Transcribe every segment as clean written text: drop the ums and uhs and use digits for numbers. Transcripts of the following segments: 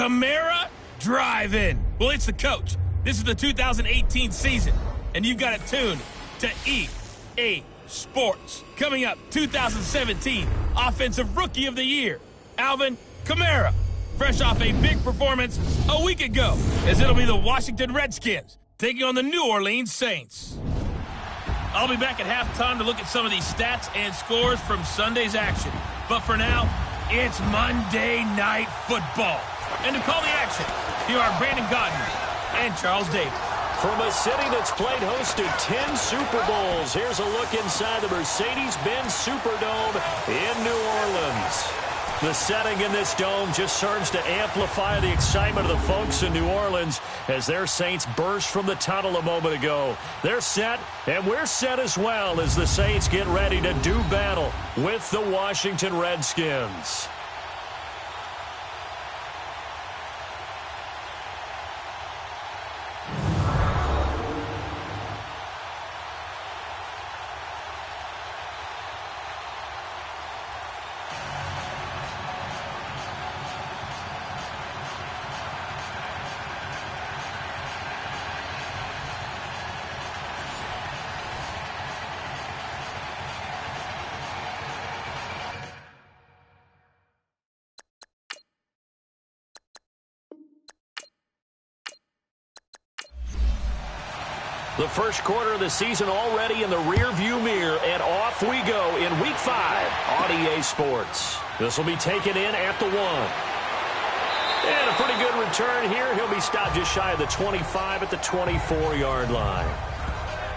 Kamara Drive-In. Well, it's the coach. This is the 2018 season, and you've got it tuned to EA Sports. Coming up, 2017 Offensive Rookie of the Year, Alvin Kamara. Fresh off a big performance a week ago, as it'll be the Washington Redskins taking on the New Orleans Saints. I'll be back at halftime to look at some of these stats and scores from Sunday's action. But for now, it's Monday Night Football. And to call the action, here are Brandon Gaudin and Charles Davis. From a city that's played host to 10 Super Bowls, here's a look inside the Mercedes-Benz Superdome in New Orleans. The setting in this dome just serves to amplify the excitement of the folks in New Orleans as their Saints burst from the tunnel a moment ago. They're set, and we're set as well as the Saints get ready to do battle with the Washington Redskins. The first quarter of the season already in the rearview mirror, and off we go in Week 5 on EA Sports. This will be taken in at the 1. And a pretty good return here. He'll be stopped just shy of the 25 at the 24-yard line.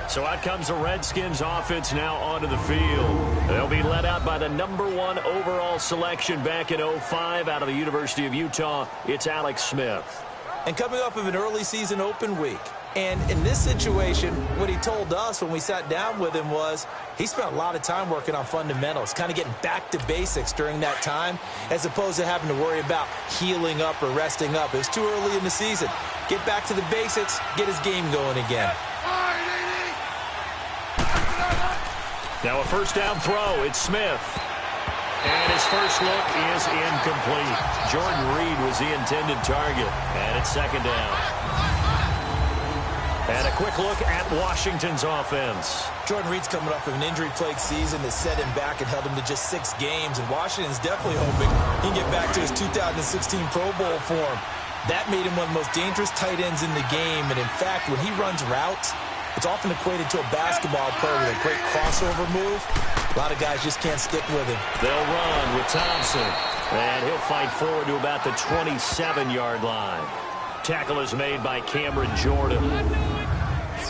So out comes the Redskins offense now onto the field. They'll be led out by the number 1 overall selection back in 05 out of the University of Utah. It's Alex Smith. And coming off of an early season open week. And in this situation, what he told us when we sat down with him was he spent a lot of time working on fundamentals, kind of getting back to basics during that time, as opposed to having to worry about healing up or resting up. It was too early in the season. Get back to the basics, get his game going again. Now a first down throw. It's Smith. And his first look is incomplete. Jordan Reed was the intended target. And it's second down. And a quick look at Washington's offense. Jordan Reed's coming off of an injury-plagued season that set him back and held him to just 6 games. And Washington's definitely hoping he can get back to his 2016 Pro Bowl form. That made him one of the most dangerous tight ends in the game. And in fact, when he runs routes, it's often equated to a basketball player with a great crossover move. A lot of guys just can't stick with him. They'll run with Thompson. And he'll fight forward to about the 27-yard line. Tackle is made by Cameron Jordan.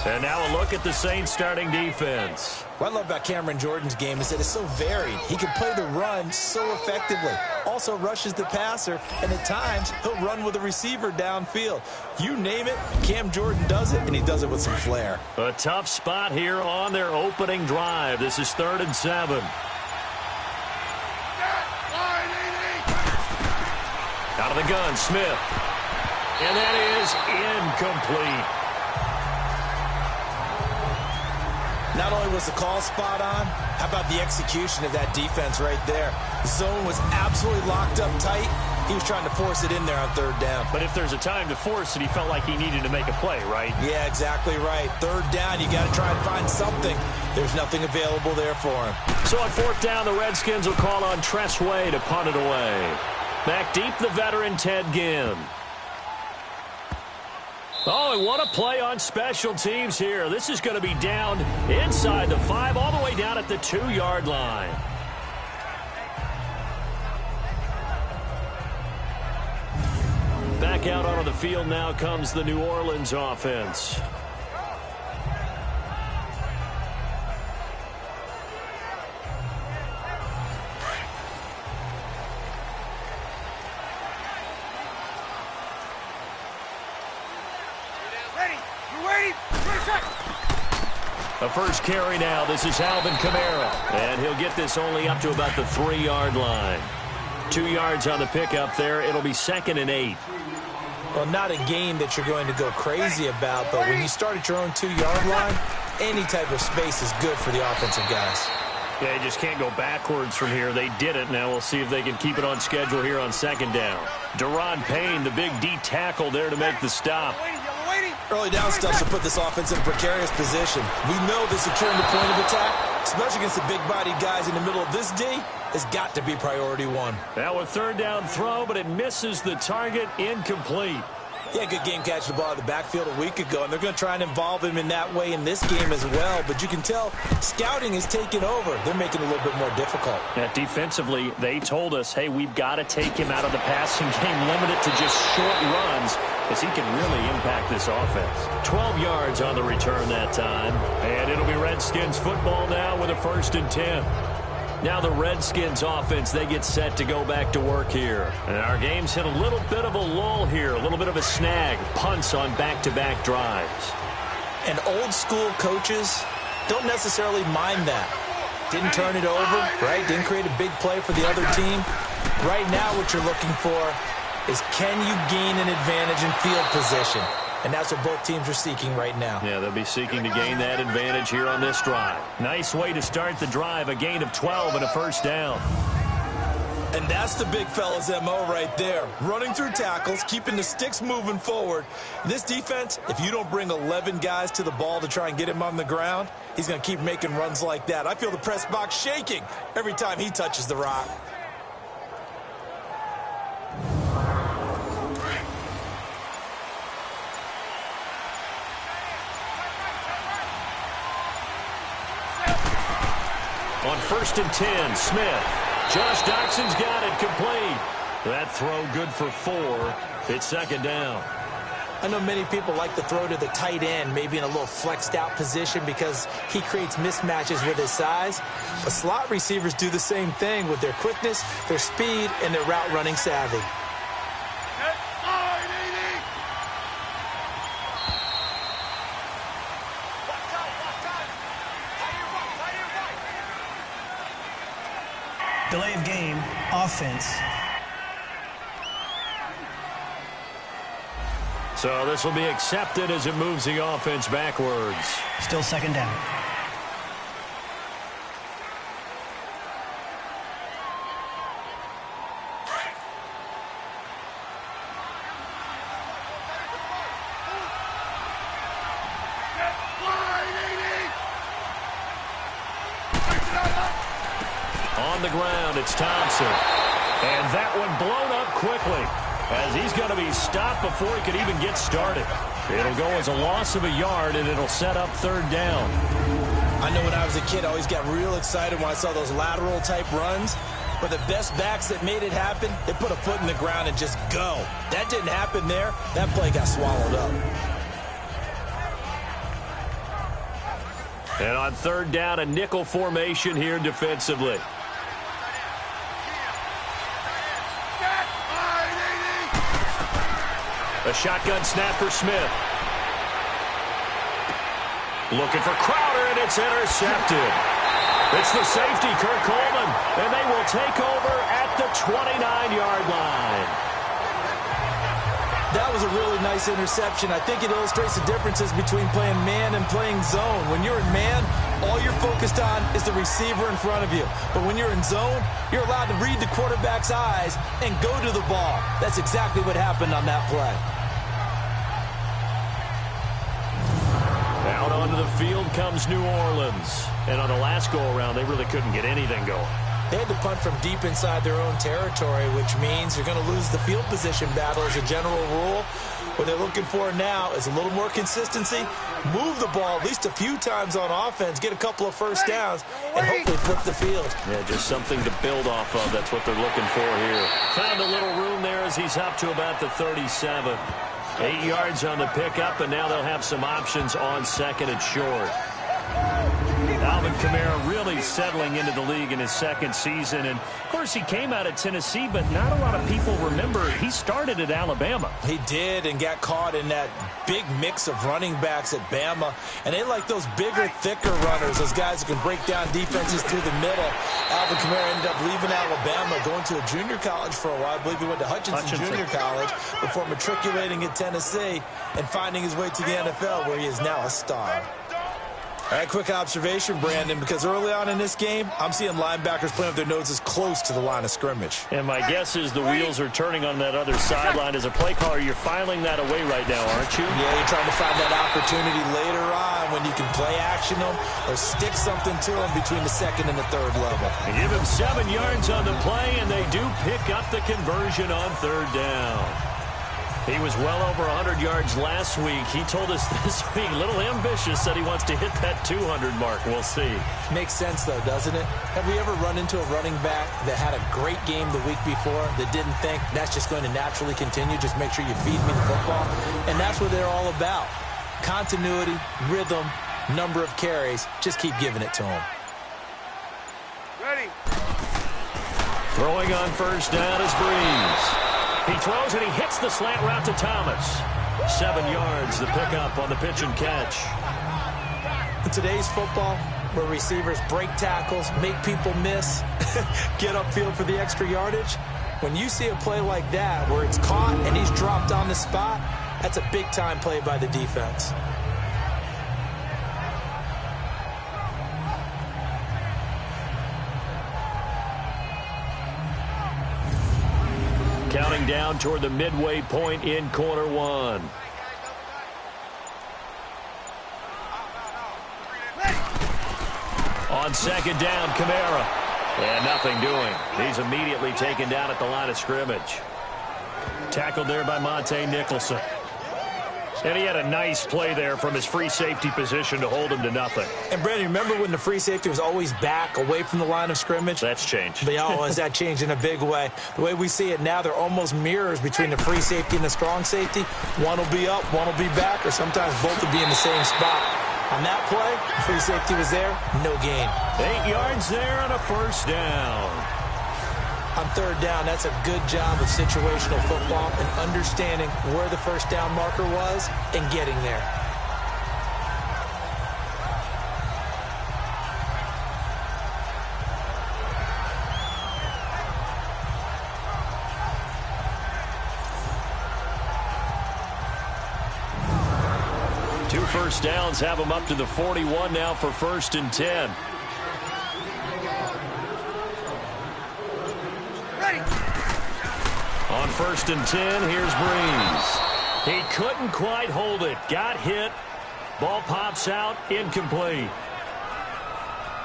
And now a look at the Saints starting defense. What I love about Cameron Jordan's game is that it's so varied. He can play the run so effectively. Also rushes the passer, and at times he'll run with a receiver downfield. You name it, Cam Jordan does it, and he does it with some flair. A tough spot here on their opening drive. This is 3rd and 7. Out of the gun, Smith. And that is incomplete. Not only was the call spot on, how about the execution of that defense right there? The zone was absolutely locked up tight. He was trying to force it in there on 3rd down. But if there's a time to force it, he felt like he needed to make a play, right? Yeah, exactly right. 3rd down, you got to try and find something. There's nothing available there for him. So on 4th down, the Redskins will call on Tress Way to punt it away. Back deep, the veteran Ted Ginn. Oh, and what a play on special teams here. This is going to be down inside the 5, all the way down at the 2-yard line. Back out onto the field now comes the New Orleans offense. A first carry now. This is Alvin Kamara. And he'll get this only up to about the 3-yard line. 2 yards on the pickup there. It'll be 2nd and 8. Well, not a game that you're going to go crazy about, but when you start at your own 2-yard line, any type of space is good for the offensive guys. Yeah, you just can't go backwards from here. They did it. Now we'll see if they can keep it on schedule here on 2nd down. Deron Payne, the big D tackle there to make the stop. Early down stuff should put this offense in a precarious position. We know that securing the point of attack, especially against the big-bodied guys in the middle of this D, has got to be priority one. Now a third down throw, but it misses the target, incomplete. Yeah, good game catching the ball in the backfield a week ago, and they're going to try and involve him in that way in this game as well. But you can tell scouting is taking over. They're making it a little bit more difficult. Yeah, defensively, they told us, hey, we've got to take him out of the passing game, limit it to just short runs, because he can really impact this offense. 12 yards on the return that time. And it'll be Redskins football now with a 1st and 10. Now the Redskins offense, they get set to go back to work here. And our game's hit a little bit of a lull here, a little bit of a snag. Punts on back-to-back drives. And old-school coaches don't necessarily mind that. Didn't turn it over, right? Didn't create a big play for the other team. Right now what you're looking for is, can you gain an advantage in field position? And that's what both teams are seeking right now. Yeah, they'll be seeking to gain that advantage here on this drive. Nice way to start the drive, a gain of 12 and a 1st down. And that's the big fella's MO right there. Running through tackles, keeping the sticks moving forward. This defense, if you don't bring 11 guys to the ball to try and get him on the ground, he's going to keep making runs like that. I feel the press box shaking every time he touches the rock. On 1st and 10, Smith. Josh Doxson's got it, complete. That throw good for 4. It's 2nd down. I know many people like to throw to the tight end, maybe in a little flexed out position because he creates mismatches with his size. But slot receivers do the same thing with their quickness, their speed, and their route running savvy. Delay of game, offense. So this will be accepted as it moves the offense backwards. Still 2nd down. On the ground, it's Thompson. And that one blown up quickly, as he's going to be stopped before he could even get started. It'll go as a loss of a yard, and it'll set up 3rd down. I know when I was a kid, I always got real excited when I saw those lateral-type runs. But the best backs that made it happen, they put a foot in the ground and just go. That didn't happen there. That play got swallowed up. And on 3rd down, a nickel formation here defensively. A shotgun snap for Smith. Looking for Crowder, and it's intercepted. It's the safety, Kurt Coleman, and they will take over at the 29-yard line. That was a really nice interception. I think it illustrates the differences between playing man and playing zone. When you're in man, all you're focused on is the receiver in front of you. But when you're in zone, you're allowed to read the quarterback's eyes and go to the ball. That's exactly what happened on that play. Out onto the field comes New Orleans. And on the last go-around, they really couldn't get anything going. They had to punt from deep inside their own territory, which means you're going to lose the field position battle as a general rule. What they're looking for now is a little more consistency, move the ball at least a few times on offense, get a couple of 1st downs, and hopefully flip the field. Yeah, just something to build off of. That's what they're looking for here. Found a little room there as he's up to about the 37. 8 yards on the pickup, and now they'll have some options on 2nd and short. Alvin Kamara really settling into the league in his 2nd season. And, of course, he came out of Tennessee, but not a lot of people remember he started at Alabama. He did, and got caught in that big mix of running backs at Bama. And they like those bigger, thicker runners, those guys who can break down defenses through the middle. Alvin Kamara ended up leaving Alabama, going to a junior college for a while. I believe he went to Hutchinson Junior College before matriculating at Tennessee and finding his way to the NFL, where he is now a star. All right, quick observation, Brandon, because early on in this game, I'm seeing linebackers playing with their noses close to the line of scrimmage. And my guess is the wheels are turning on that other sideline. As a play caller, you're filing that away right now, aren't you? Yeah, you're trying to find that opportunity later on when you can play action them or stick something to them between the second and the third level. They give him 7 yards on the play, and they do pick up the conversion on third down. He was well over 100 yards last week. He told us this week, a little ambitious, said he wants to hit that 200 mark. We'll see. Makes sense, though, doesn't it? Have we ever run into a running back that had a great game the week before that didn't think that's just going to naturally continue? Just make sure you feed me the football. And that's what they're all about. Continuity, rhythm, number of carries. Just keep giving it to them. Ready. Throwing on first down is Breeze. He throws and he hits the slant route to Thomas. 7 yards, the pickup on the pitch and catch. In today's football, where receivers break tackles, make people miss, get upfield for the extra yardage, when you see a play like that where it's caught and he's dropped on the spot, that's a big-time play by the defense. Counting down toward the midway point in quarter one. On second down, Kamara. And nothing doing. He's immediately taken down at the line of scrimmage. Tackled there by Monte Nicholson. And he had a nice play there from his free safety position to hold him to nothing. And, Brandon, remember when the free safety was always back away from the line of scrimmage? That's changed. But, has that changed in a big way? The way we see it now, they're almost mirrors between the free safety and the strong safety. One will be up, one will be back, or sometimes both will be in the same spot. On that play, the free safety was there, no gain. 8 yards there on a first down. On third down, that's a good job of situational football and understanding where the first down marker was and getting there. Two first downs have them up to the 41 now for 1st and 10. On 1st and 10, here's Breeze. He couldn't quite hold it. Got hit. Ball pops out. Incomplete.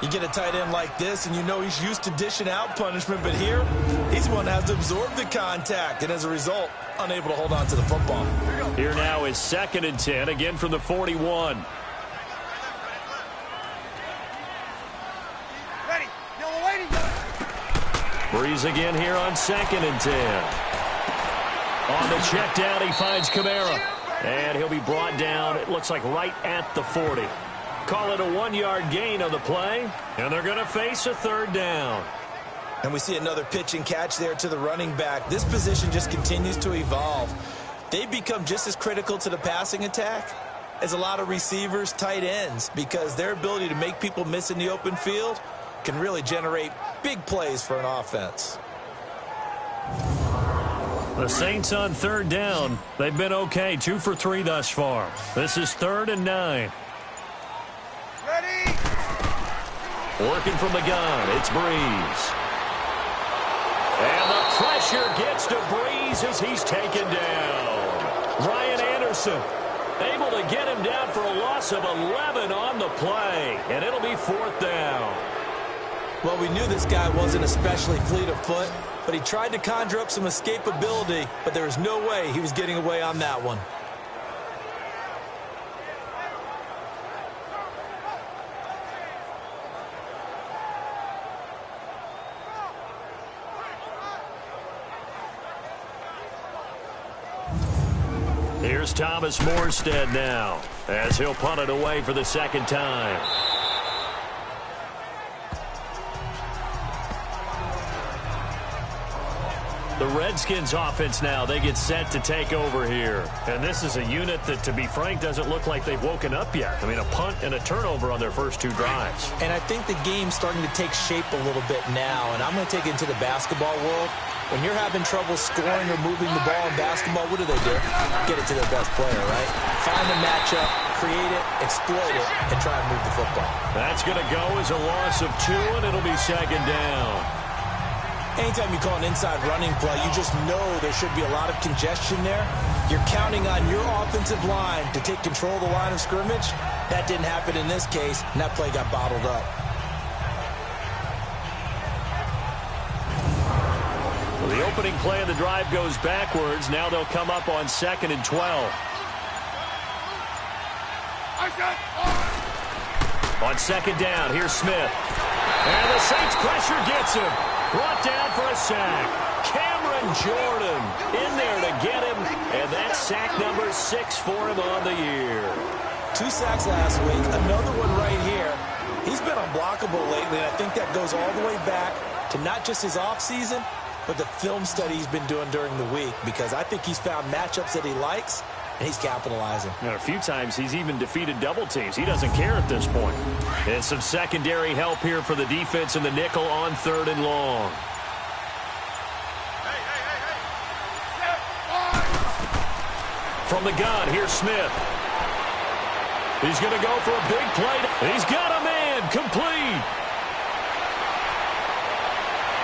You get a tight end like this, and you know he's used to dishing out punishment, but here, he's the one that has to absorb the contact, and as a result, unable to hold on to the football. Here now is 2nd and 10, again from the 41. Ready. Yellow lady. Breeze again here on 2nd and 10. On the check down, he finds Kamara. And he'll be brought down, it looks like right at the 40. Call it a 1-yard gain on the play. And they're going to face a third down. And we see another pitch and catch there to the running back. This position just continues to evolve. They become just as critical to the passing attack as a lot of receivers, tight ends, because their ability to make people miss in the open field can really generate big plays for an offense. The Saints on third down. They've been okay, 2 for 3 thus far. This is 3rd and 9. Ready. Working from the gun, it's Breeze. And the pressure gets to Breeze as he's taken down. Ryan Anderson able to get him down for a loss of 11 on the play. And it'll be 4th down. Well, we knew this guy wasn't especially fleet of foot, but he tried to conjure up some escapability, but there was no way he was getting away on that one. Here's Thomas Morstead now, as he'll punt it away for the 2nd time. The Redskins offense now, they get set to take over here. And this is a unit that, to be frank, doesn't look like they've woken up yet. I mean, a punt and a turnover on their first 2 drives. And I think the game's starting to take shape a little bit now. And I'm going to take it into the basketball world. When you're having trouble scoring or moving the ball in basketball, what do? Get it to their best player, right? Find a matchup, create it, exploit it, and try and move the football. That's going to go as a loss of 2, and it'll be 2nd down. Anytime you call an inside running play, you just know there should be a lot of congestion there. You're counting on your offensive line to take control of the line of scrimmage. That didn't happen in this case, and that play got bottled up. Well, the opening play of the drive goes backwards. Now they'll come up on 2nd and 12. On 2nd down, here's Smith. And the Saints pressure gets him. Brought down for a sack. Cameron Jordan in there to get him. And that's sack number 6 for him on the year. 2 sacks last week. Another one right here. He's been unblockable lately, and I think that goes all the way back to not just his offseason, but the film study he's been doing during the week, because I think he's found matchups that he likes, and he's capitalizing. And a few times he's even defeated double teams. He doesn't care at this point. And some secondary help here for the defense in the nickel on 3rd and long. From the gun, here's Smith. He's going to go for a big play. He's got a man complete.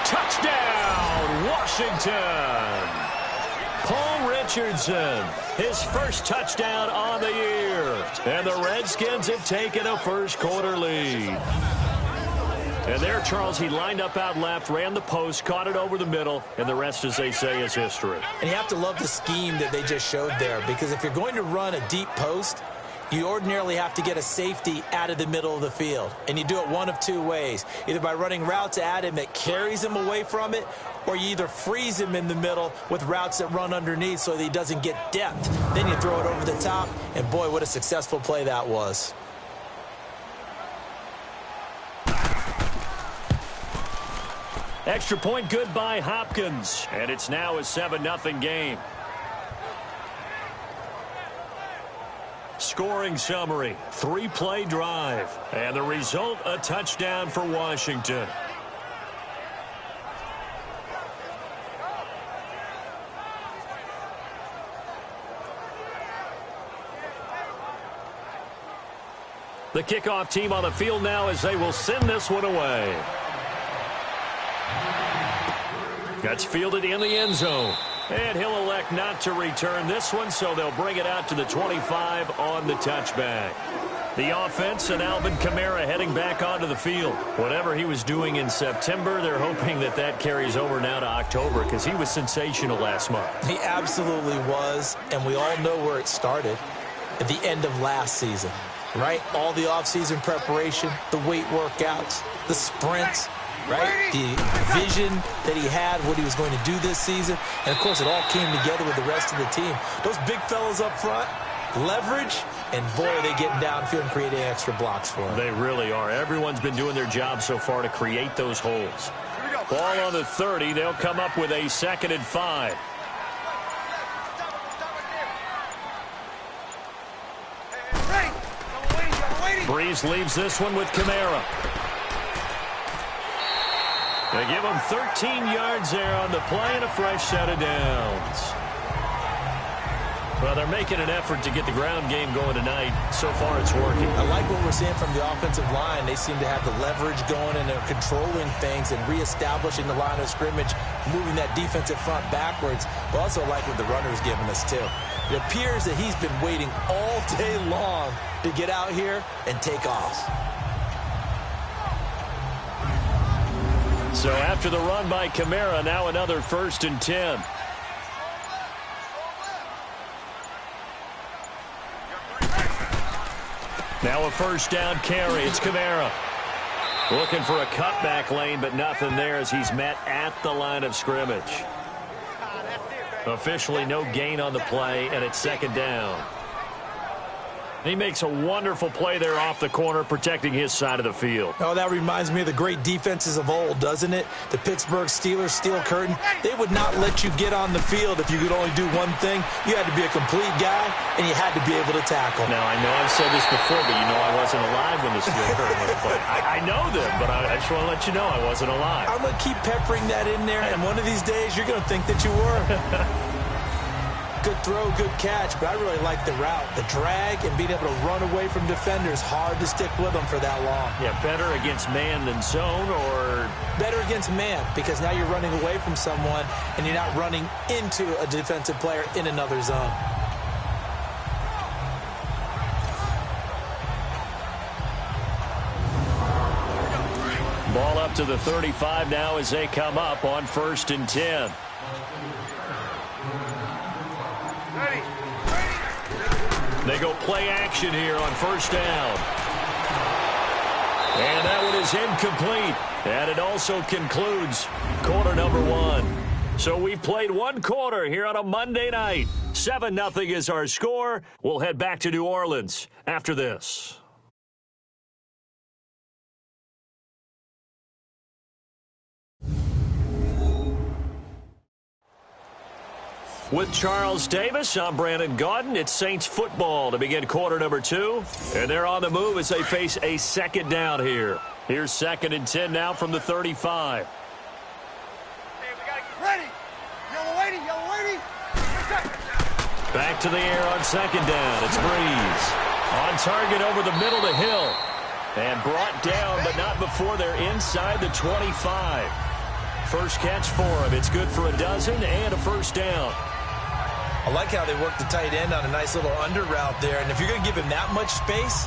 Touchdown, Washington. Paul Richardson, his first touchdown on the year. And the Redskins have taken a first-quarter lead. And there, Charles, he lined up out left, ran the post, caught it over the middle, and the rest, as they say, is history. And you have to love the scheme that they just showed there, because if you're going to run a deep post, you ordinarily have to get a safety out of the middle of the field. And you do it one of 2 ways, either by running routes at him that carries him away from it, or you either freeze him in the middle with routes that run underneath so that he doesn't get depth. Then you throw it over the top, and boy, what a successful play that was. Extra point good by Hopkins. And it's now a 7-0 game. Scoring summary, 3-play drive. And the result, a touchdown for Washington. The kickoff team on the field now as they will send this one away. That's fielded in the end zone. And he'll elect not to return this one, so they'll bring it out to the 25 on the touchback. The offense and Alvin Kamara heading back onto the field. Whatever he was doing in September, they're hoping that that carries over now to October, because he was sensational last month. He absolutely was, and we all know where it started, at the end of last season, right? All the offseason preparation, the weight workouts, the sprints, right? The vision that he had, what he was going to do this season. And, of course, it all came together with the rest of the team. Those big fellas up front, leverage, and, boy, are they getting downfield and creating extra blocks for him. They really are. Everyone's been doing their job so far to create those holes. Ball on the 30. They'll come up with a 2nd and 5. Breeze leaves this one with Kamara. They give him 13 yards there on the play and a fresh set of downs. Well, they're making an effort to get the ground game going tonight. So far, it's working. I like what we're seeing from the offensive line. They seem to have the leverage going, and they're controlling things and reestablishing the line of scrimmage, moving that defensive front backwards. But also like what the runner's giving us, too. It appears that he's been waiting all day long to get out here and take off. So after the run by Kamara, now another 1st and 10. Now a first down carry. It's Kamara. Looking for a cutback lane, but nothing there as he's met at the line of scrimmage. Officially no gain on the play, and it's 2nd down. He makes a wonderful play there off the corner, protecting his side of the field. Oh, that reminds me of the great defenses of old, doesn't it? The Pittsburgh Steelers steel curtain. They would not let you get on the field if you could only do one thing. You had to be a complete guy, and you had to be able to tackle. Now, I know I've said this before, but you know I wasn't alive when the steel curtain was played. I know them, but I just want to let you know I wasn't alive. I'm going to keep peppering that in there, and one of these days you're going to think that you were. Good throw, good catch, but I really like the route. The drag and being able to run away from defenders, hard to stick with them for that long. Yeah, better against man than zone, or? Better against man, because now you're running away from someone and you're not running into a defensive player in another zone. Ball up to the 35 now as they come up on 1st and 10. They go play action here on 1st down. And that one is incomplete. And it also concludes quarter number 1. So we've played 1 quarter here on a Monday night. 7-0 is our score. We'll head back to New Orleans after this. With Charles Davis, I'm Brandon Gaudin. It's Saints football to begin quarter number 2. And they're on the move as they face a 2nd down here. Here's 2nd and 10 now from the 35. Hey, we got to get ready. Yellow lady. Back to the air on 2nd down. It's Breeze. On target over the middle to Hill. And brought down, but not before they're inside the 25. First catch for him. It's good for a dozen and a 1st down. I like how they work the tight end on a nice little under route there. And if you're going to give him that much space,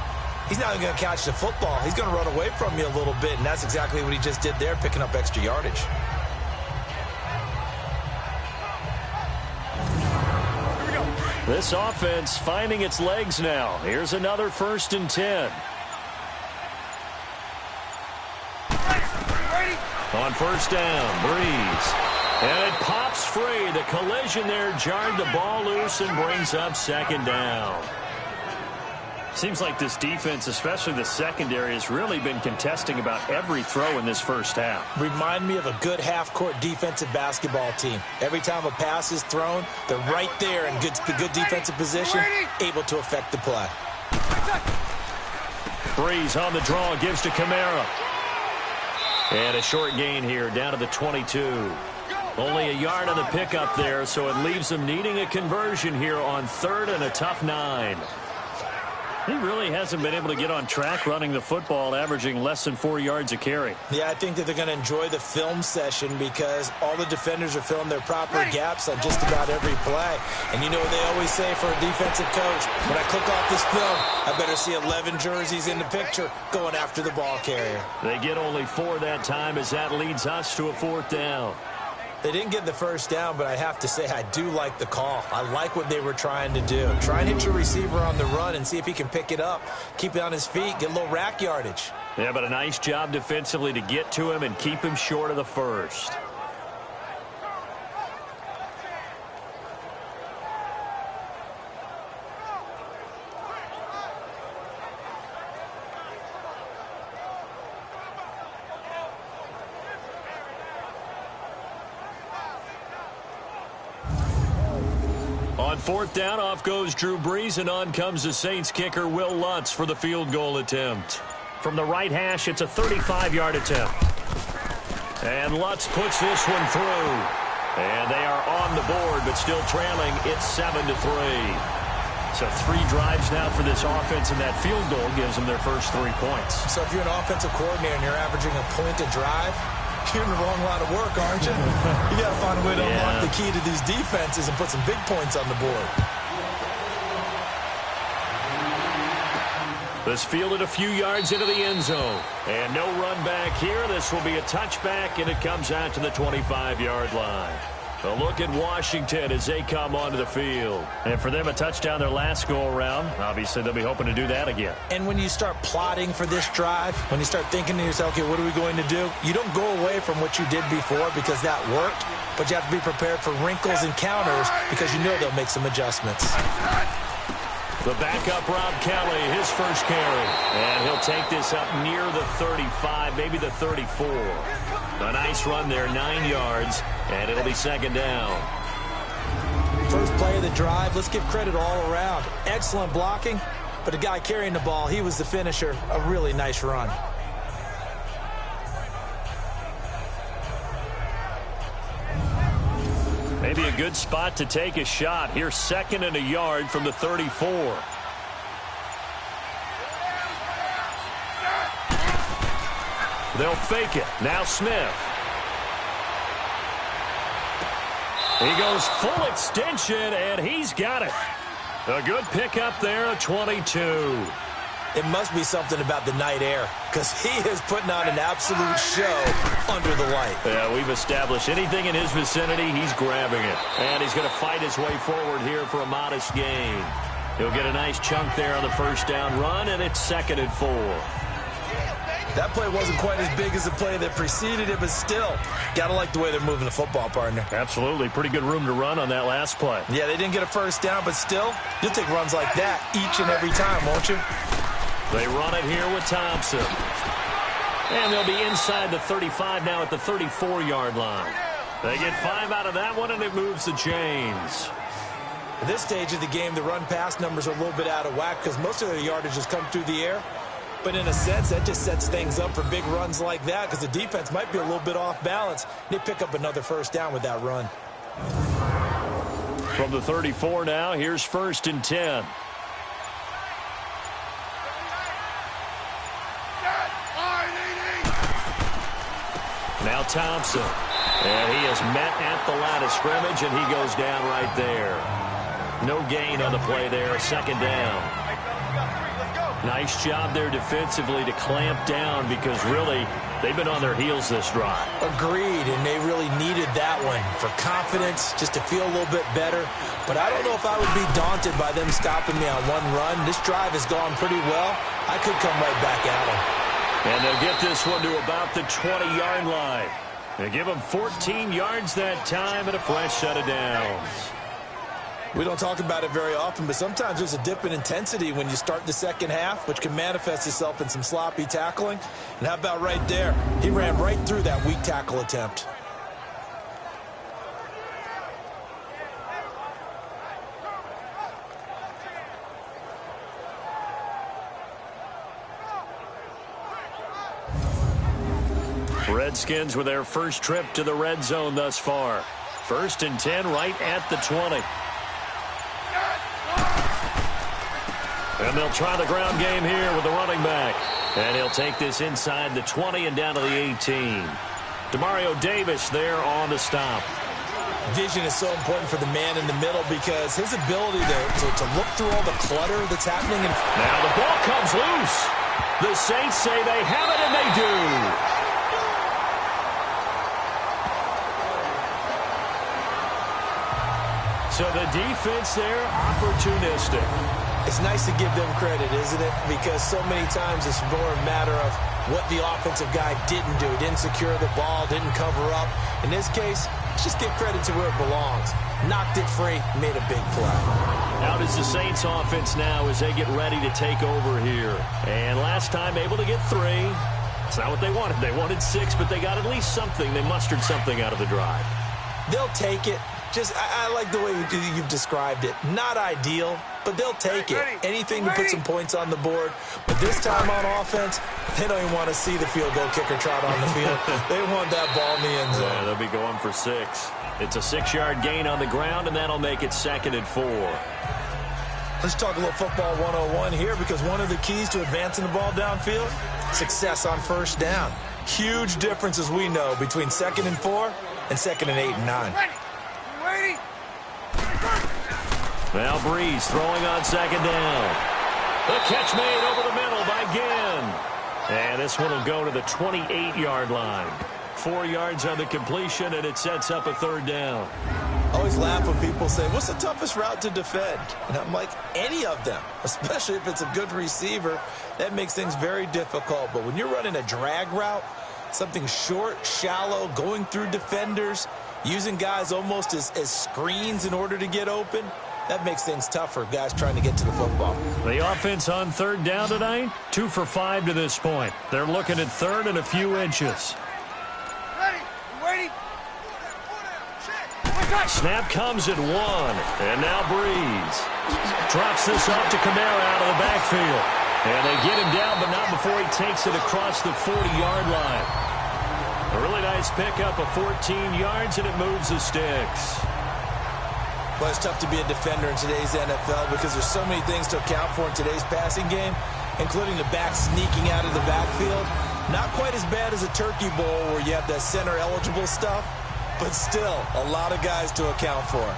he's not even going to catch the football. He's going to run away from you a little bit, and that's exactly what he just did there, picking up extra yardage. This offense finding its legs now. Here's another 1st and 10. On 1st down, Breeze. And it pops free. The collision there jarred the ball loose and brings up 2nd down. Seems like this defense, especially the secondary, has really been contesting about every throw in this first half. Remind me of a good half-court defensive basketball team. Every time a pass is thrown, they're right there in good defensive position, able to affect the play. Breeze on the draw, gives to Kamara. And a short gain here, down to the 22. Only a yard on the pickup there, so it leaves them needing a conversion here on 3rd and a tough 9. He really hasn't been able to get on track running the football, averaging less than 4 yards a carry. Yeah, I think that they're going to enjoy the film session because all the defenders are filling their proper gaps on just about every play. And you know what they always say for a defensive coach? When I click off this film, I better see 11 jerseys in the picture going after the ball carrier. They get only 4 that time as that leads us to a 4th down. They didn't get the 1st down, but I have to say I do like the call. I like what they were trying to do. Try and hit your receiver on the run and see if he can pick it up, keep it on his feet, get a little rack yardage. Yeah, but a nice job defensively to get to him and keep him short of the 1st. On 4th down, off goes Drew Brees, and on comes the Saints kicker Will Lutz for the field goal attempt. From the right hash, it's a 35-yard attempt. And Lutz puts this one through. And they are on the board, but still trailing. It's 7-3. So 3 drives now for this offense, and that field goal gives them their first 3 points. So if you're an offensive coordinator and you're averaging a point a drive, you're in the wrong line of work, aren't you? You got to find a way to unlock the key to these defenses and put some big points on the board. This fielded a few yards into the end zone. And no run back here. This will be a touchback, and it comes out to the 25-yard line. A look at Washington as they come onto the field. And for them, a touchdown their last go-around. Obviously, they'll be hoping to do that again. And when you start plotting for this drive, when you start thinking to yourself, okay, what are we going to do? You don't go away from what you did before because that worked, but you have to be prepared for wrinkles and counters because you know they'll make some adjustments. The backup Rob Kelly, his first carry. And he'll take this up near the 35, maybe the 34. A nice run there, 9 yards, and it'll be second down. First play of the drive, let's give credit all around. Excellent blocking, but the guy carrying the ball, he was the finisher. A really nice run. Maybe a good spot to take a shot. Here's 2nd and a yard from the 34. They'll fake it. Now Smith. He goes full extension, and he's got it. A good pickup there, a 22. It must be something about the night air, because he is putting on an absolute show under the light. Yeah, we've established anything in his vicinity, he's grabbing it. And he's going to fight his way forward here for a modest gain. He'll get a nice chunk there on the first down run, and it's 2nd and 4. That play wasn't quite as big as the play that preceded it, but still, got to like the way they're moving the football, partner. Absolutely. Pretty good room to run on that last play. Yeah, they didn't get a first down, but still, you'll take runs like that each and every time, won't you? They run it here with Thompson. And they'll be inside the 35 now at the 34-yard line. They get 5 out of that one, and it moves the chains. At this stage of the game, the run-pass numbers are a little bit out of whack because most of their yardage has come through the air. But in a sense, that just sets things up for big runs like that because the defense might be a little bit off balance. They pick up another first down with that run. From the 34 now, here's 1st and 10. Now Thompson. And he is met at the line of scrimmage, and he goes down right there. No gain on the play there, 2nd down. Nice job there defensively to clamp down because really they've been on their heels this drive. Agreed, and they really needed that one for confidence, just to feel a little bit better. But I don't know if I would be daunted by them stopping me on one run. This drive has gone pretty well. I could come right back at them. And they'll get this one to about the 20-yard line. They give them 14 yards that time and a fresh set of downs. We don't talk about it very often, but sometimes there's a dip in intensity when you start the second half, which can manifest itself in some sloppy tackling. And how about right there? He ran right through that weak tackle attempt. Redskins with their first trip to the red zone thus far. 1st and 10 right at the 20. And they'll try the ground game here with the running back. And he'll take this inside the 20 and down to the 18. Demario Davis there on the stop. Vision is so important for the man in the middle because his ability to look through all the clutter that's happening. Now the ball comes loose. The Saints say they have it, and they do. So the defense there, opportunistic. It's nice to give them credit, isn't it? Because so many times it's more a matter of what the offensive guy didn't do. Didn't secure the ball, didn't cover up. In this case, let's just give credit to where it belongs. Knocked it free, made a big play. Out is the Saints offense now as they get ready to take over here. And last time able to get 3. It's not what they wanted. They wanted 6, but they got at least something. They mustered something out of the drive. They'll take it. I like the way you've described it. Not ideal, but they'll take it. Anything to put some points on the board. But this time on offense, they don't even want to see the field goal kicker trot on the field. They want that ball in the end zone. Yeah, they'll be going for 6. It's a 6-yard gain on the ground, and that'll make it 2nd and 4. Let's talk a little football 101 here because one of the keys to advancing the ball downfield, success on first down. Huge difference, as we know, between 2nd and 4 and 2nd and 8 and 9. Now Breeze throwing on 2nd down. The catch made over the middle by Ginn. And this one will go to the 28-yard line. 4 yards on the completion, and it sets up a 3rd down. I always laugh when people say, what's the toughest route to defend? And I'm like, any of them, especially if it's a good receiver. That makes things very difficult. But when you're running a drag route, something short, shallow, going through defenders, using guys almost as screens in order to get open, That makes things tough for guys trying to get to the football. The offense on third down tonight, 2 for 5 to this point. They're looking at third and a few inches. Ready? You waiting? Snap comes at 1, and now Breeze drops this off to Kamara out of the backfield. And they get him down, but not before he takes it across the 40-yard line. A really nice pickup of 14 yards, and it moves the sticks. Well, it's tough to be a defender in today's NFL because there's so many things to account for in today's passing game, including the back sneaking out of the backfield. Not quite as bad as a turkey bowl where you have that center-eligible stuff, but still a lot of guys to account for.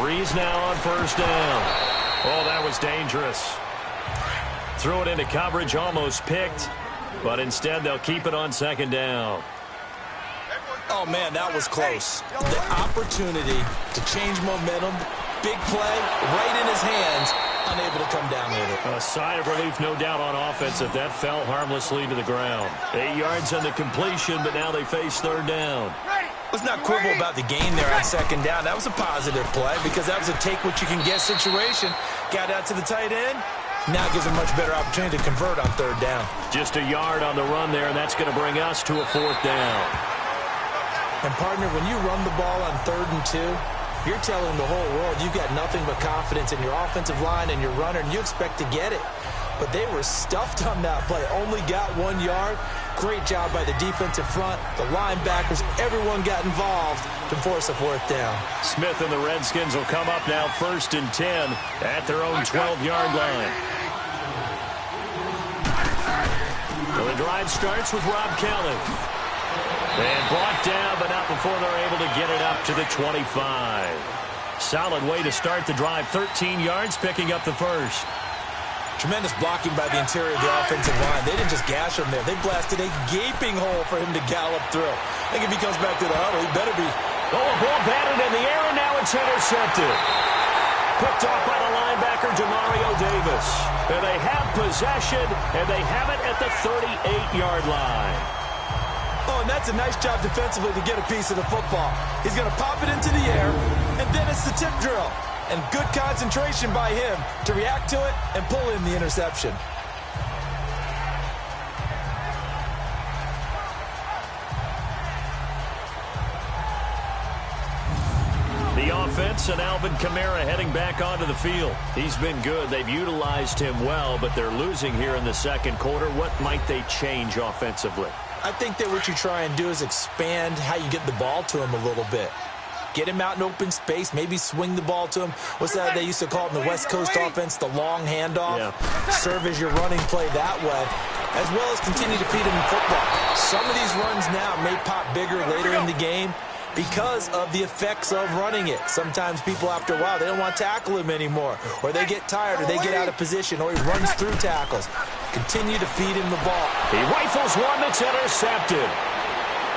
Breeze now on first down. Oh, that was dangerous. Threw it into coverage, almost picked, but instead they'll keep it on second down. Oh, man, that was close. The opportunity to change momentum, big play, right in his hands, unable to come down with it. A sigh of relief, no doubt, on offense if that fell harmlessly to the ground. 8 yards on the completion, but now they face third down. Let's not quibble about the gain there on second down. That was a positive play because that was a take-what-you-can-get situation. Got out to the tight end. Now gives a much better opportunity to convert on third down. Just a yard on the run there, and that's going to bring us to a fourth down. And, partner, when you run the ball on 3rd and 2, you're telling the whole world you've got nothing but confidence in your offensive line and your runner, and you expect to get it. But they were stuffed on that play. Only got 1 yard. Great job by the defensive front. The linebackers, everyone got involved to force a fourth down. Smith and the Redskins will come up now 1st and 10 at their own 12-yard line. Well, the drive starts with Rob Kelly. And brought down, but not before they're able to get it up to the 25. Solid way to start the drive. 13 yards, picking up the first. Tremendous blocking by the interior of the offensive line. They didn't just gash him there. They blasted a gaping hole for him to gallop through. I think if he comes back to the huddle, he better be. Oh, a ball batted in the air, and now it's intercepted. Picked off by the linebacker, Demario Davis. And they have possession, and they have it at the 38-yard line. Oh, and that's a nice job defensively to get a piece of the football. He's going to pop it into the air, and then it's the tip drill. And good concentration by him to react to it and pull in the interception. The offense and Alvin Kamara heading back onto the field. He's been good. They've utilized him well, but they're losing here in the second quarter. What might they change offensively? I think that what you try and do is expand how you get the ball to him a little bit. Get him out in open space, maybe swing the ball to him. What's that they used to call it in the West Coast offense, the long handoff? Yeah. Serve as your running play that way, as well as continue to feed him the football. Some of these runs now may pop bigger later in the game because of the effects of running it. Sometimes people, after a while, they don't want to tackle him anymore, or they get tired, or they get out of position, or he runs through tackles. Continue to feed him the ball. He rifles one that's intercepted.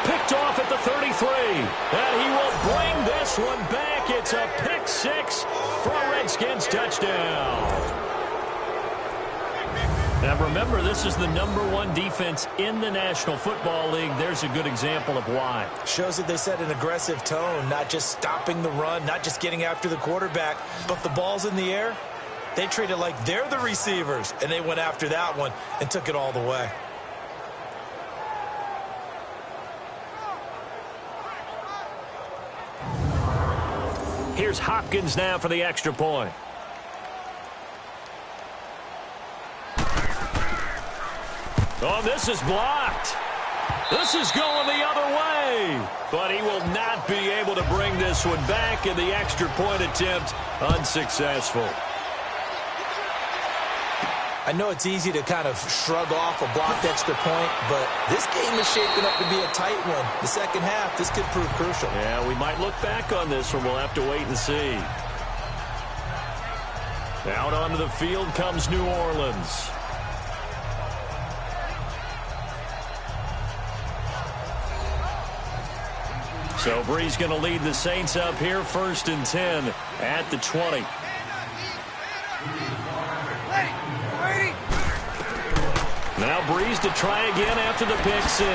Picked off at the 33, and he will bring this one back. It's a pick six for a Redskins touchdown. Now remember, this is the #1 defense in the National Football League. There's a good example of why. Shows that they set an aggressive tone, not just stopping the run, not just getting after the quarterback, but the ball's in the air. They treat it like they're the receivers, and they went after that one and took it all the way. Here's Hopkins now for the extra point. Oh, this is blocked. This is going the other way. But he will not be able to bring this one back, and the extra point attempt unsuccessful. I know it's easy to kind of shrug off a blocked extra point, but this game is shaping up to be a tight one. The second half, this could prove crucial. Yeah, we might look back on this one. We'll have to wait and see. Out onto the field comes New Orleans. So Brees going to lead the Saints up here, 1st and 10 at the 20. Now Brees to try again after the pick 6.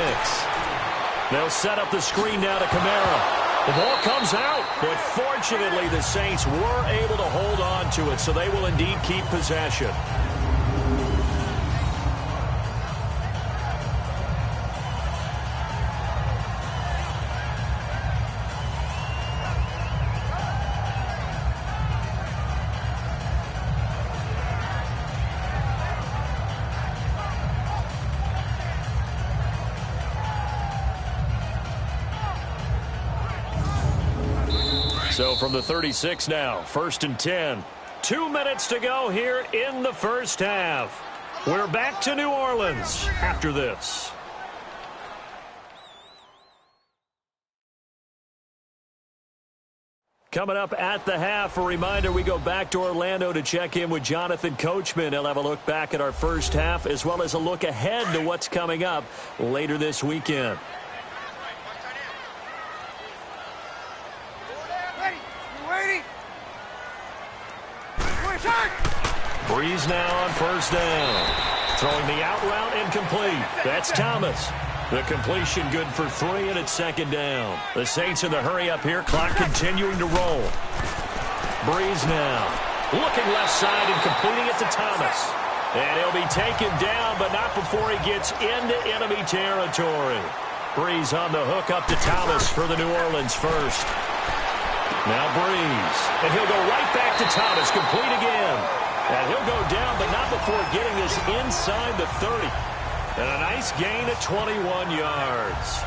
They'll set up the screen now to Kamara. The ball comes out, but fortunately the Saints were able to hold on to it, so they will indeed keep possession. So from the 36 now, 1st and 10. 2 minutes to go here in the first half. We're back to New Orleans after this. Coming up at the half, a reminder, we go back to Orlando to check in with Jonathan Coachman. He'll have a look back at our first half as well as a look ahead to what's coming up later this weekend. Brees now on 1st down. Throwing the out route incomplete. That's Thomas. The completion good for 3, and it's 2nd down. The Saints in the hurry up here. Clock continuing to roll. Brees now. Looking left side and completing it to Thomas. And he'll be taken down, but not before he gets into enemy territory. Brees on the hook up to Thomas for the New Orleans first. Now Brees. And he'll go right back to Thomas. Complete again. And he'll go down, but not before getting this inside the 30. And a nice gain of 21 yards.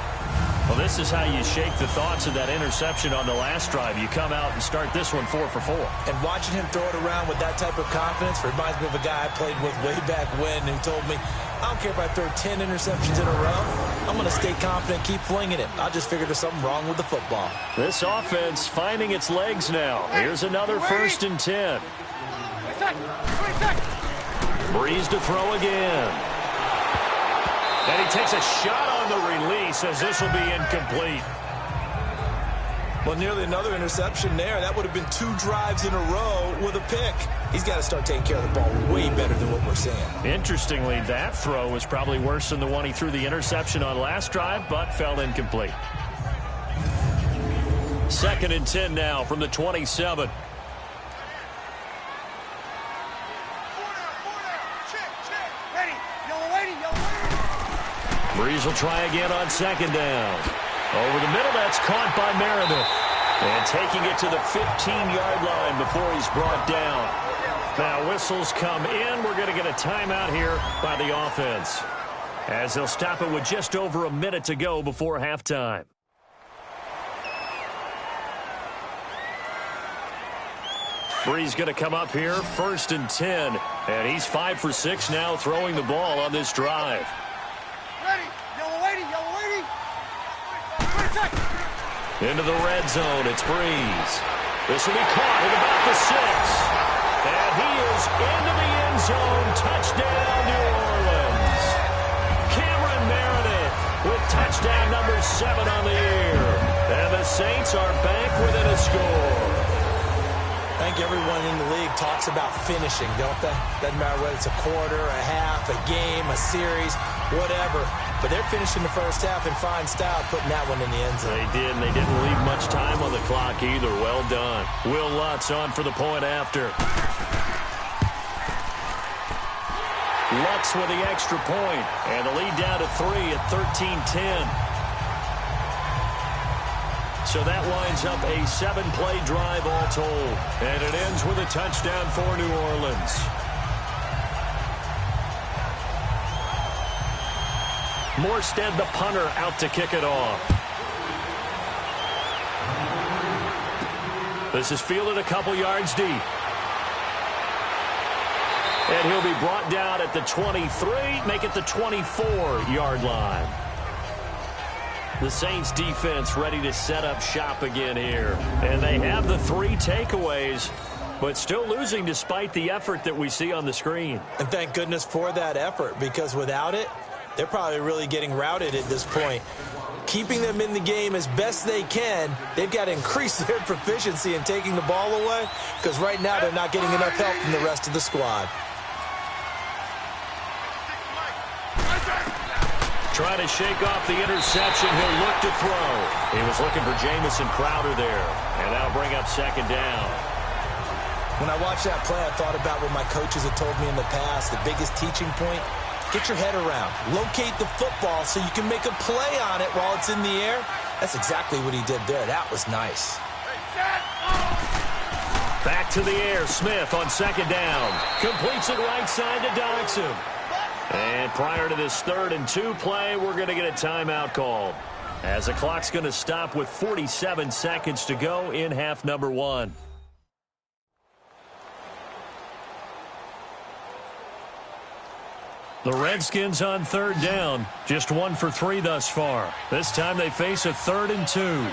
Well, this is how you shake the thoughts of that interception on the last drive. You come out and start this one 4 for 4. And watching him throw it around with that type of confidence reminds me of a guy I played with way back when who told me, I don't care if I throw 10 interceptions in a row. I'm going to stay confident, keep flinging it. I just figured there's something wrong with the football. This offense finding its legs now. Here's another 1st and 10. Brees to throw again. And he takes a shot on the release as this will be incomplete. Well, nearly another interception there. That would have been 2 drives in a row with a pick. He's got to start taking care of the ball way better than what we're seeing. Interestingly, that throw was probably worse than the one he threw the interception on last drive, but fell incomplete. 2nd and 10 now from the 27. Brees will try again on 2nd down. Over the middle, that's caught by Meredith. And taking it to the 15-yard line before he's brought down. Now whistles come in. We're going to get a timeout here by the offense, as they'll stop it with just over a minute to go before halftime. Brees going to come up here, 1st and 10. And he's 5 for 6 now throwing the ball on this drive. Into the red zone, it's Brees. This will be caught at about the 6. And he is into the end zone. Touchdown, New Orleans. Cameron Meredith with touchdown number 7 on the year. And the Saints are back within a score. I think everyone in the league talks about finishing, don't they? Doesn't matter whether it's a quarter, a half, a game, a series, whatever. But they're finishing the first half in fine style, putting that one in the end zone. They did, and they didn't leave much time on the clock either. Well done. Will Lutz on for the point after. Lutz with the extra point, and the lead down to 3 at 13-10. So that winds up a 7-play drive all told, and it ends with a touchdown for New Orleans. Morstead, the punter, out to kick it off. This is fielded a couple yards deep. And he'll be brought down at the 23, make it the 24-yard line. The Saints defense ready to set up shop again here. And they have the 3 takeaways, but still losing despite the effort that we see on the screen. And thank goodness for that effort, because without it, they're probably really getting routed at this point. keeping them in the game as best they can. They've got to increase their proficiency in taking the ball away because right now they're not getting enough help from the rest of the squad. Trying to shake off the interception. He'll look to throw. He was looking for Jamison Crowder there. And that'll bring up second down. When I watched that play, I thought about what my coaches had told me in the past. The biggest teaching point, get your head around. Locate the football so you can make a play on it while it's in the air. That's exactly what he did there. That was nice. Back to the air. Smith on second down. Completes it right side to Dodson. And prior to this 3rd and 2 play, we're going to get a timeout called, as the clock's going to stop with 47 seconds to go in half number 1. The Redskins on 3rd down, just 1 for 3 thus far. This time they face a 3rd and 2.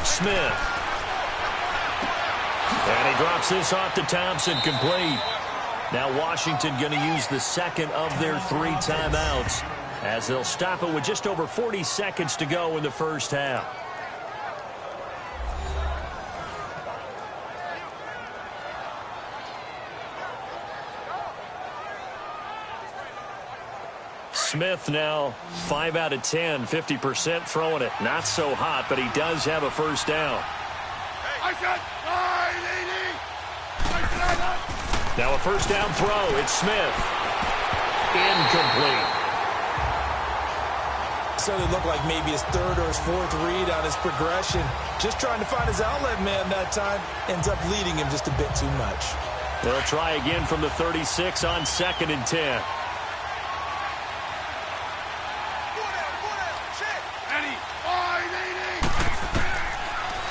Smith. And he drops this off to Thompson, complete. Now Washington going to use the second of their 3 timeouts as they'll stop it with just over 40 seconds to go in the first half. Smith now 5 out of 10, 50% throwing it. Not so hot, but he does have a first down. Now a first down throw. It's Smith. Incomplete. So it looked like maybe his 3rd or his 4th read on his progression. Just trying to find his outlet man that time. Ends up leading him just a bit too much. They'll try again from the 36 on 2nd and 10.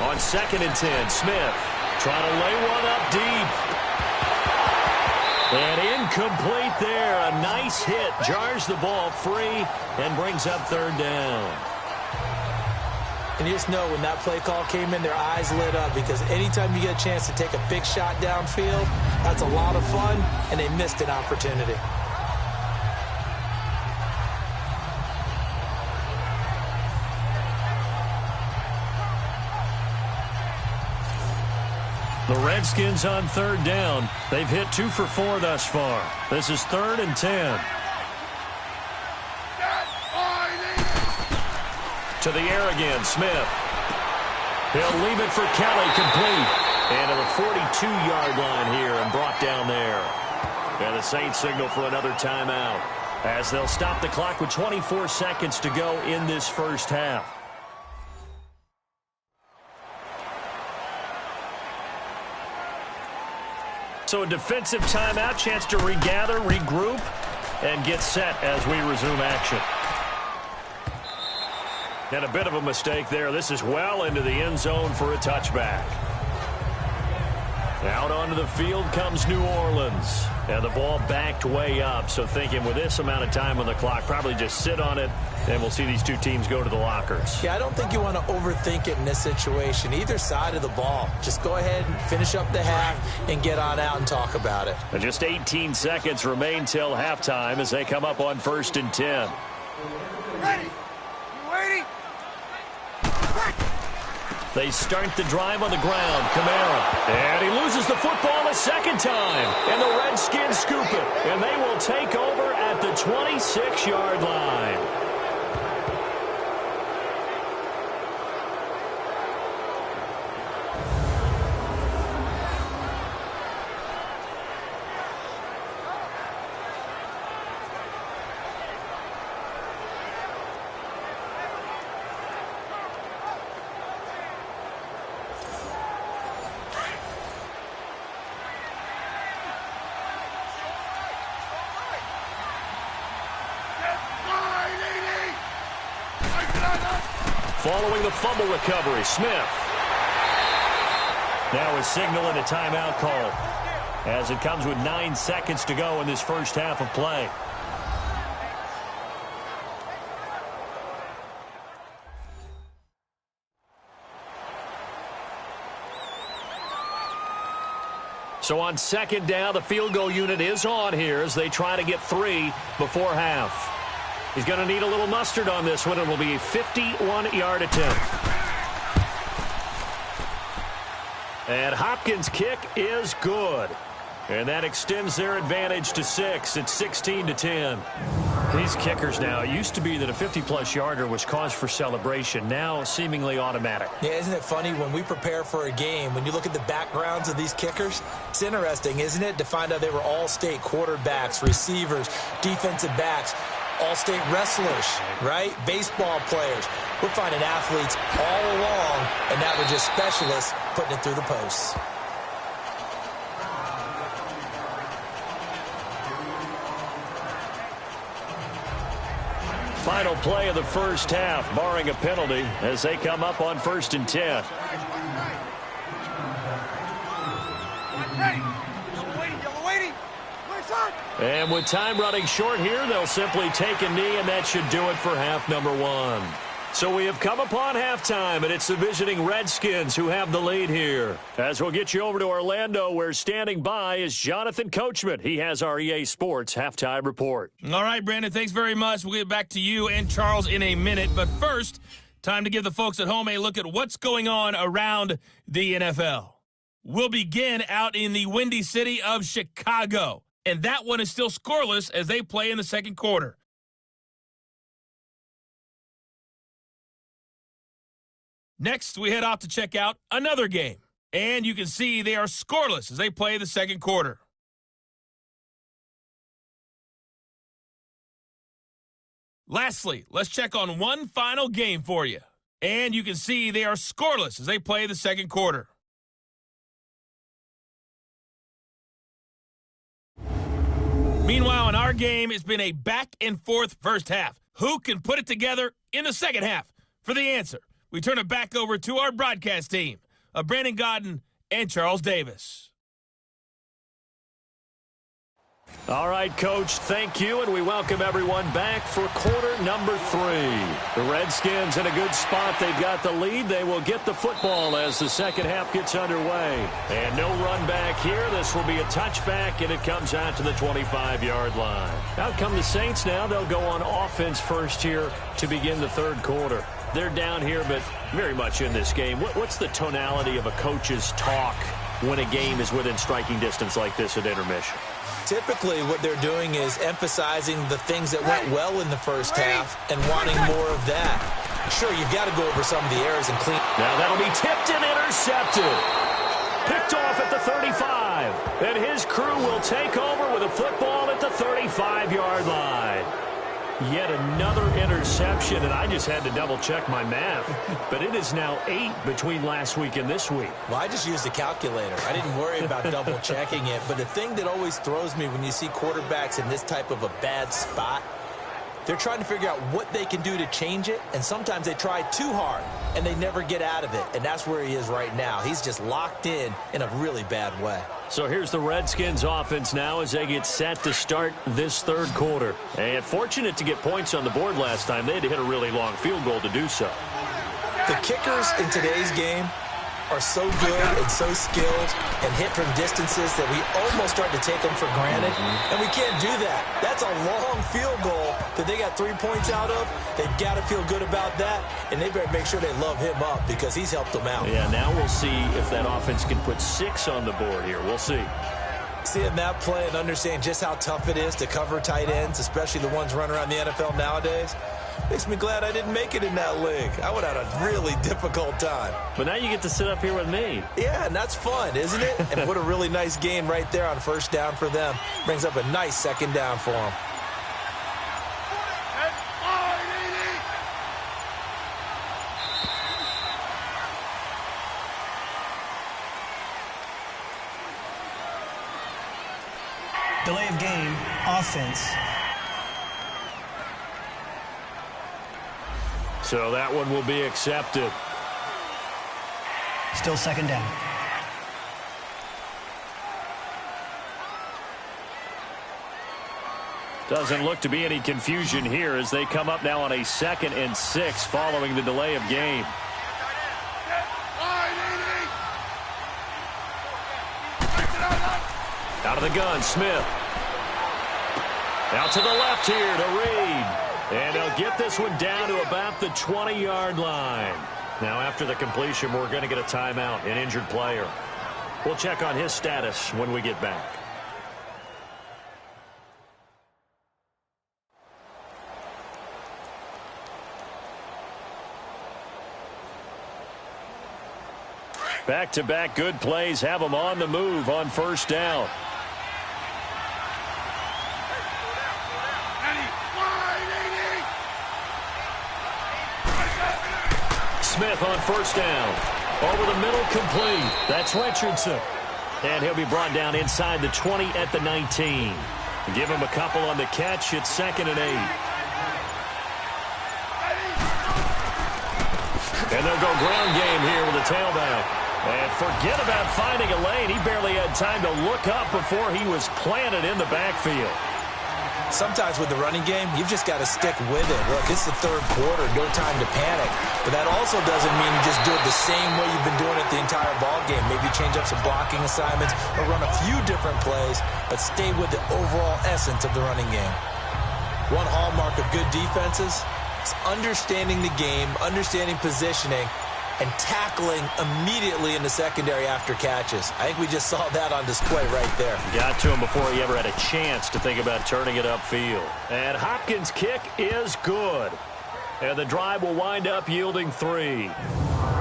On 2nd and 10, Smith trying to lay one up deep. And incomplete there. A nice hit. Jars the ball free and brings up 3rd down. And you just know when that play call came in, their eyes lit up because anytime you get a chance to take a big shot downfield, that's a lot of fun, and they missed an opportunity. The Redskins on 3rd down. They've hit 2 for 4 thus far. This is 3rd and 10. To the air again, Smith. He'll leave it for Kelly, complete. And to the 42-yard line here and brought down there. And the Saints signal for another timeout as they'll stop the clock with 24 seconds to go in this first half. So a defensive timeout, chance to regather, regroup, and get set as we resume action. And a bit of a mistake there. This is well into the end zone for a touchback. Out onto the field comes New Orleans. And the ball backed way up. So thinking with this amount of time on the clock, probably just sit on it, and we'll see these two teams go to the lockers. Yeah, I don't think you want to overthink it in this situation. Either side of the ball. Just go ahead and finish up the half and get on out and talk about it. And just 18 seconds remain till halftime as they come up on 1st and 10. Ready? You waiting? They start the drive on the ground. Kamara. And he loses the football a second time. And the Redskins scoop it. And they will take over at the 26-yard line. Following the fumble recovery, Smith. Now is signaling a timeout call as it comes with 9 seconds to go in this first half of play. So on second down, the field goal unit is on here as they try to get 3 before half. He's going to need a little mustard on this one. It will be a 51-yard attempt. And Hopkins' kick is good. And that extends their advantage to 6. It's 16-10. These kickers now, it used to be that a 50-plus yarder was cause for celebration. Now seemingly automatic. Yeah, isn't it funny when we prepare for a game, when you look at the backgrounds of these kickers, it's interesting, isn't it, to find out they were all-state quarterbacks, receivers, defensive backs, all-state wrestlers, right? Baseball players. We're finding athletes all along, and now they're just specialists putting it through the posts. Final play of the first half, barring a penalty, as they come up on 1st and 10. And with time running short here, they'll simply take a knee, and that should do it for half number 1. So we have come upon halftime, and it's the visiting Redskins who have the lead here. As we'll get you over to Orlando, where standing by is Jonathan Coachman. He has our EA Sports halftime report. All right, Brandon, thanks very much. We'll get back to you and Charles in a minute. But first, time to give the folks at home a look at what's going on around the NFL. We'll begin out in the windy city of Chicago. And that one is still scoreless as they play in the second quarter. Next, we head off to check out another game. And you can see they are scoreless as they play the second quarter. Lastly, let's check on one final game for you. And you can see they are scoreless as they play the second quarter. Meanwhile, in our game, it's been a back-and-forth first half. Who can put it together in the second half? For the answer, we turn it back over to our broadcast team of Brandon Gaudin and Charles Davis. All right, Coach, thank you, and we welcome everyone back for quarter number 3. The Redskins in a good spot. They've got the lead. They will get the football as the second half gets underway. And no run back here. This will be a touchback, and it comes out to the 25-yard line. Out come the Saints now. They'll go on offense first here to begin the third quarter. They're down here, but very much in this game. What's the tonality of a coach's talk when a game is within striking distance like this at intermission? Typically, what they're doing is emphasizing the things that went well in the first half and wanting more of that. Sure, you've got to go over some of the errors and clean. Now that'll be tipped and intercepted. Picked off at the 35. And his crew will take over with a football at the 35-yard line. Yet another interception, and I just had to double-check my math. But it is now 8 between last week and this week. Well, I just used a calculator. I didn't worry about double-checking it. But the thing that always throws me when you see quarterbacks in this type of a bad spot, they're trying to figure out what they can do to change it, and sometimes they try too hard, and they never get out of it. And that's where he is right now. He's just locked in a really bad way. So here's the Redskins offense now as they get set to start this third quarter. And fortunate to get points on the board last time. They had to hit a really long field goal to do so. The kickers in today's game are so good and so skilled and hit from distances that we almost start to take them for granted. And we can't do that. That's a long field goal that they got 3 points out of. They've got to feel good about that, and they better make sure they love him up because he's helped them out. Yeah, now we'll see if that offense can put 6 on the board here. We'll see. Seeing that play and understanding just how tough it is to cover tight ends, especially the ones running around the NFL nowadays, makes me glad I didn't make it in that league. I would have had a really difficult time. But now you get to sit up here with me. Yeah, and that's fun, isn't it? And what a really nice game right there on first down for them. Brings up a nice second down for them. Delay of game, offense. So that one will be accepted. Still second down. Doesn't look to be any confusion here as they come up now on a 2nd and 6 following the delay of game. Out of the gun, Smith. Out to the left here to Reed. And he'll get this one down to about the 20-yard line. Now, after the completion, we're going to get a timeout, an injured player. We'll check on his status when we get back. Back-to-back good plays have them on the move on first down. Smith on first down. Over the middle, complete. That's Richardson. And he'll be brought down inside the 20 at the 19. Give him a couple on the catch. It's 2nd and 8. And they'll go ground game here with a tailback. And forget about finding a lane. He barely had time to look up before he was planted in the backfield. Sometimes with the running game, you've just got to stick with it. Look, it's the third quarter, no time to panic. But that also doesn't mean you just do it the same way you've been doing it the entire ball game. Maybe change up some blocking assignments or run a few different plays, but stay with the overall essence of the running game. One hallmark of good defenses is understanding the game, understanding positioning, and tackling immediately in the secondary after catches. I think we just saw that on display right there. Got to him before he ever had a chance to think about turning it upfield. And Hopkins' kick is good. And the drive will wind up yielding 3.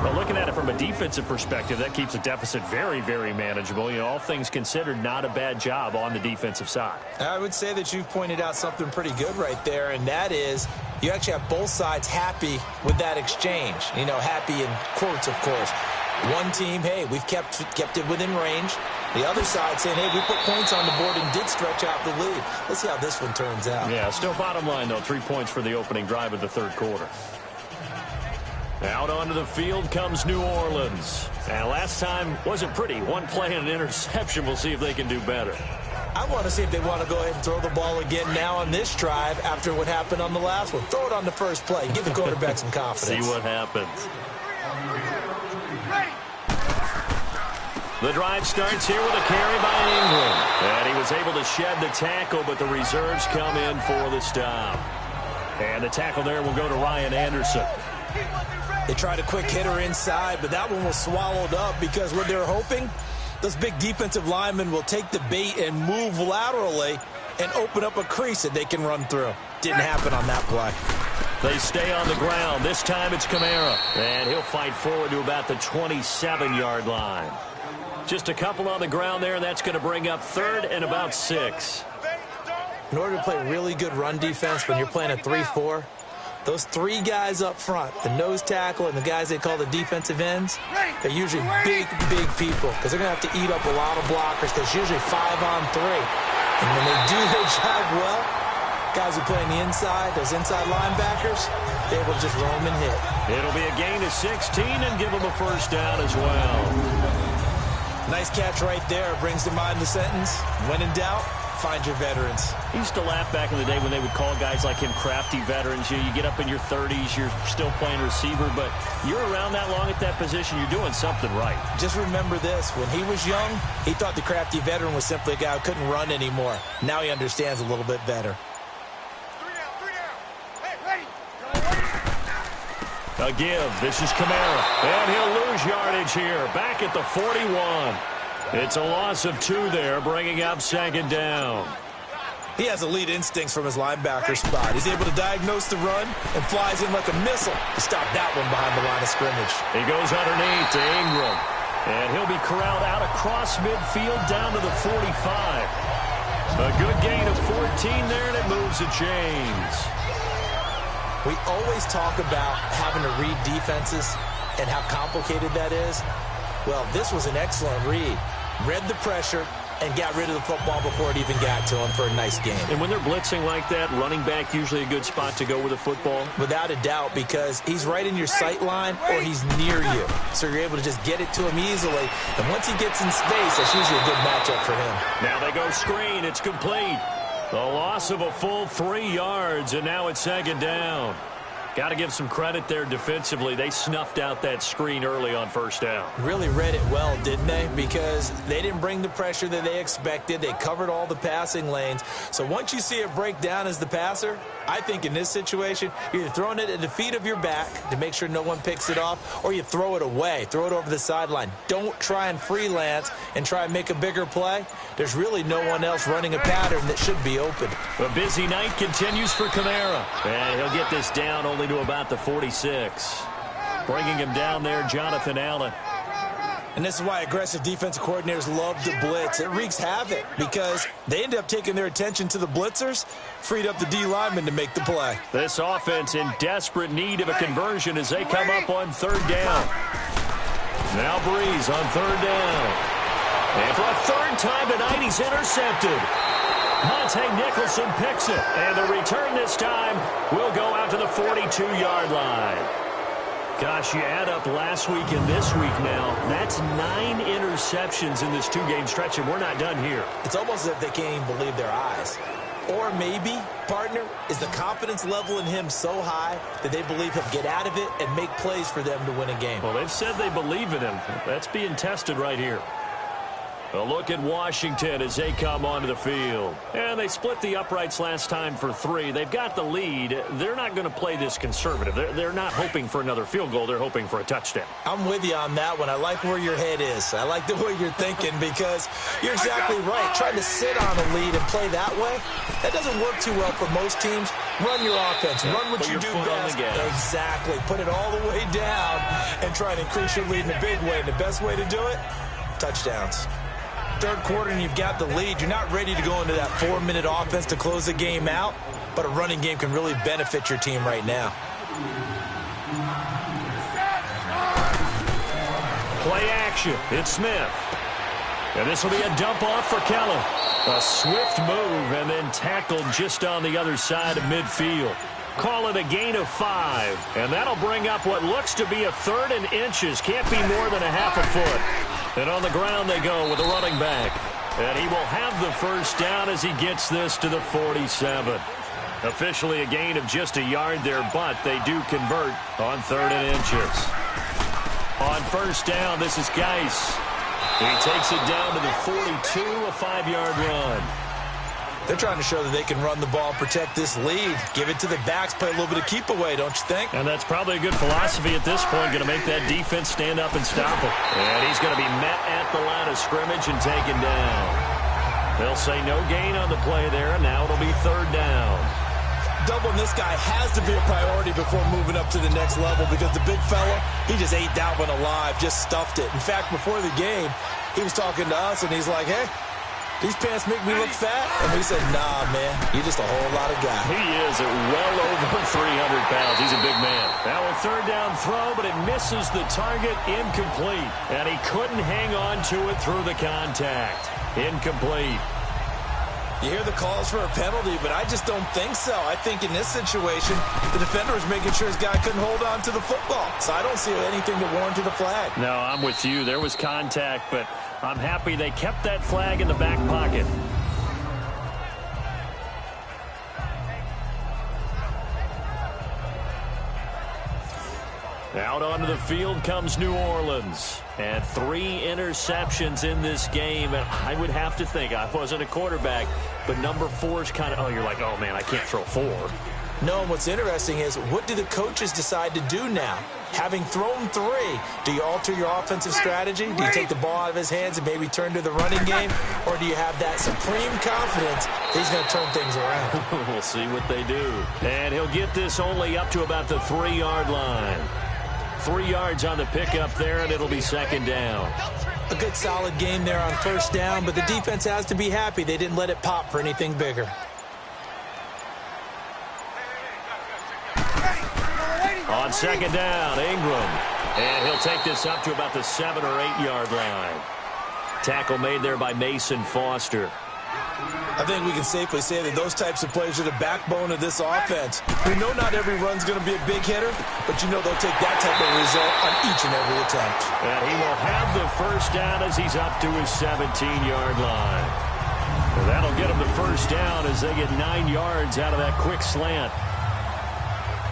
But looking at it from a defensive perspective, that keeps the deficit very, very manageable. You know, all things considered, not a bad job on the defensive side. I would say that you've pointed out something pretty good right there, and that is you actually have both sides happy with that exchange. You know, happy in quotes, of course. One team, hey, we've kept it within range. The other side saying, hey, we put points on the board and did stretch out the lead. Let's see how this one turns out. Yeah, still bottom line, though, 3 points for the opening drive of the third quarter. Out onto the field comes New Orleans. And last time wasn't pretty. One play and an interception. We'll see if they can do better. I want to see if they want to go ahead and throw the ball again now on this drive after what happened on the last one. Throw it on the first play. Give the quarterback some confidence. See what happens. The drive starts here with a carry by Ingram. And he was able to shed the tackle, but the reserves come in for the stop. And the tackle there will go to Ryan Anderson. They tried a quick hitter inside, but that one was swallowed up because what they're hoping, those big defensive linemen will take the bait and move laterally and open up a crease that they can run through. Didn't happen on that play. They stay on the ground. This time it's Kamara. And he'll fight forward to about the 27-yard line. Just a couple on the ground there, and that's going to bring up 3rd and about 6. In order to play really good run defense when you're playing a 3-4, those 3 guys up front, the nose tackle and the guys they call the defensive ends, they're usually big people because they're going to have to eat up a lot of blockers because it's usually 5-on-3. And when they do their job well, guys who play on the inside, those inside linebackers, they will just roam and hit. It'll be a gain of 16 and give them a first down as well. Nice catch right there. Brings to mind the sentence, when in doubt, find your veterans. He used to laugh back in the day when they would call guys like him crafty veterans. You get up in your 30s, you're still playing receiver, but you're around that long at that position, you're doing something right. Just remember this. When he was young, he thought the crafty veteran was simply a guy who couldn't run anymore. Now he understands a little bit better. A give. This is Kamara. And he'll lose yardage here. Back at the 41. It's a loss of 2 there, bringing up 2nd down. He has elite instincts from his linebacker spot. He's able to diagnose the run and flies in like a missile to stop that one behind the line of scrimmage. He goes underneath to Ingram. And he'll be corralled out across midfield down to the 45. A good gain of 14 there, and it moves the chains. We always talk about having to read defenses and how complicated that is. Well, this was an excellent read. Read the pressure and got rid of the football before it even got to him for a nice game. And when they're blitzing like that, running back usually a good spot to go with the football? Without a doubt, because he's right in your sight line or he's near you. So you're able to just get it to him easily. And once he gets in space, that's usually a good matchup for him. Now they go screen. It's complete. The loss of a full 3 yards, and now it's 2nd down. Got to give some credit there defensively. They snuffed out that screen early on first down. Really read it well, didn't they? Because they didn't bring the pressure that they expected. They covered all the passing lanes. So once you see it break down as the passer, I think in this situation, you're either throwing it at the feet of your back to make sure no one picks it off, or you throw it away, throw it over the sideline. Don't try and freelance and try and make a bigger play. There's really no one else running a pattern that should be open. A busy night continues for Kamara. And he'll get this down only to about the 46. Bringing him down there, Jonathan Allen. And this is why aggressive defensive coordinators love to blitz. It wreaks havoc because they end up taking their attention to the blitzers, freed up the D lineman to make the play. This offense in desperate need of a conversion as they come up on third down. Now Breeze on third down. And for a third time tonight, he's intercepted. Monte Nicholson picks it. And the return this time will go out to the 42-yard line. Gosh, you add up last week and this week now. That's 9 interceptions in this two-game stretch, and we're not done here. It's almost as if they can't even believe their eyes. Or maybe, partner, is the confidence level in him so high that they believe he'll get out of it and make plays for them to win a game. Well, they've said they believe in him. That's being tested right here. A look at Washington as they come onto the field. And they split the uprights last time for 3. They've got the lead. They're not going to play this conservative. They're not hoping for another field goal. They're hoping for a touchdown. I'm with you on that one. I like where your head is. I like the way you're thinking because you're exactly right. Trying to sit on a lead and play that way, that doesn't work too well for most teams. Run your offense. Run what you do best. Exactly. Put it all the way down and try and increase your lead in a big way. And the best way to do it, touchdowns. Third quarter and you've got the lead. You're not ready to go into that 4-minute offense to close the game out, but a running game can really benefit your team right now. Play action. It's Smith. And this will be a dump off for Kellen. A swift move and then tackled just on the other side of midfield. Call it a gain of 5. And that'll bring up what looks to be a 3rd and inches. Can't be more than a half a foot. And on the ground they go with a running back. And he will have the first down as he gets this to the 47. Officially a gain of just a yard there, but they do convert on 3rd and inches. On first down, this is Geis. He takes it down to the 42, a 5-yard run. They're trying to show that they can run the ball, protect this lead, give it to the backs, play a little bit of keep away, don't you think? And that's probably a good philosophy at this point, going to make that defense stand up and stop him. And he's going to be met at the line of scrimmage and taken down. They'll say no gain on the play there, and now it'll be 3rd down. Doubling this guy has to be a priority before moving up to the next level because the big fella, he just ate that one alive, just stuffed it. In fact, before the game, he was talking to us, and he's like, hey, these pants make me look fat? And we said, nah, man, you're just a whole lot of guy. He is at well over 300 pounds. He's a big man. Now a 3rd down throw, but it misses the target, incomplete. And he couldn't hang on to it through the contact. Incomplete. You hear the calls for a penalty, but I just don't think so. I think in this situation, the defender was making sure his guy couldn't hold on to the football. So I don't see anything to warrant a flag. No, I'm with you. There was contact, but I'm happy they kept that flag in the back pocket. Out onto the field comes New Orleans. And 3 interceptions in this game. And I would have to think, I wasn't a quarterback, but number 4 is kind of, oh, you're like, oh, man, I can't throw 4. No, and what's interesting is, what do the coaches decide to do now? Having thrown 3, do you alter your offensive strategy? Do you take the ball out of his hands and maybe turn to the running game? Or do you have that supreme confidence that he's going to turn things around? We'll see what they do. And he'll get this only up to about the 3-yard line. 3 yards on the pickup there, and it'll be 2nd down. A good solid game there on first down, but the defense has to be happy they didn't let it pop for anything bigger. On 2nd down, Ingram. And he'll take this up to about the 7 or 8-yard line. Tackle made there by Mason Foster. I think we can safely say that those types of plays are the backbone of this offense. We know not every run's going to be a big hitter, but you know they'll take that type of result on each and every attempt. And he will have the first down as he's up to his 17-yard line. And that'll get him the first down as they get 9 yards out of that quick slant.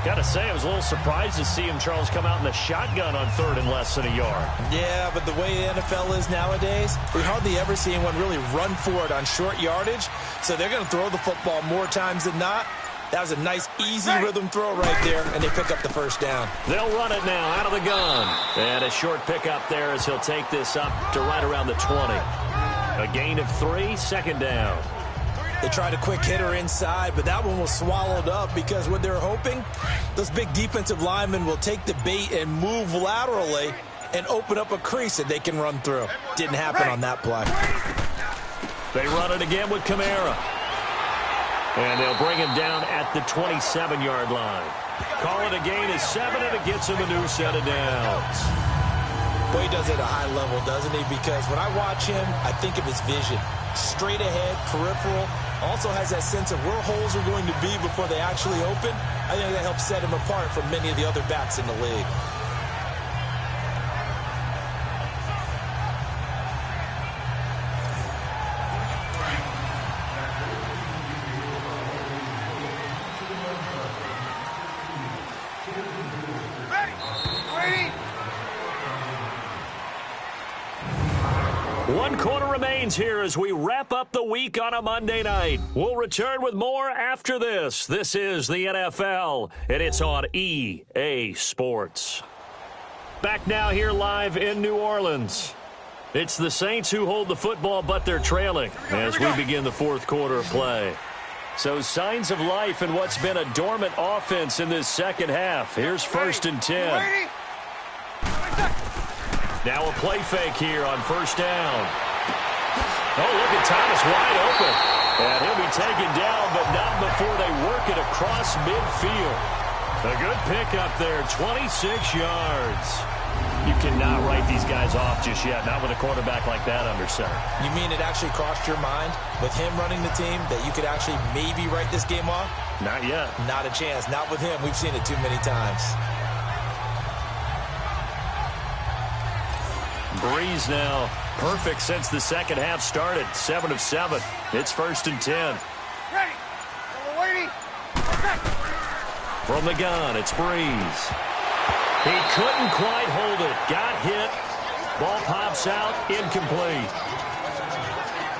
Got to say, I was a little surprised to see him, Charles, come out in the shotgun on third and less than a yard. Yeah, but the way the NFL is nowadays, we hardly ever see anyone really run for it on short yardage. So they're going to throw the football more times than not. That was a nice, easy rhythm throw right there, and they pick up the first down. They'll run it now out of the gun. And a short pickup there as he'll take this up to right around the 20. A gain of 3, second down. They tried a quick hitter inside, but that one was swallowed up because what they're hoping, those big defensive linemen will take the bait and move laterally and open up a crease that they can run through. Didn't happen on that play. They run it again with Kamara. And they'll bring him down at the 27-yard line. Call it a gain of 7, and it gets him a new set of downs. Boy, he does it at a high level, doesn't he? Because when I watch him, I think of his vision. Straight ahead, peripheral, also has that sense of where holes are going to be before they actually open. I think that helps set him apart from many of the other backs in the league. One quarter remains here as we wrap up the week on a Monday night. We'll return with more after this. This is the NFL, and it's on EA Sports. Back now here live in New Orleans. It's the Saints who hold the football, but they're trailing as we begin the fourth quarter of play. So signs of life in what's been a dormant offense in this second half. Here's 1st and 10. Now a play fake here on first down. Oh, look at Thomas wide open. And he'll be taken down, but not before they work it across midfield. A good pickup there, 26 yards. You cannot write these guys off just yet, not with a quarterback like that under center. You mean it actually crossed your mind with him running the team that you could actually maybe write this game off? Not yet. Not a chance. Not with him. We've seen it too many times. Breeze now perfect since the second half started. 7 of 7. It's 1st and 10. Ready. Waiting. From the gun, it's Breeze. He couldn't quite hold it. Got hit. Ball pops out. Incomplete.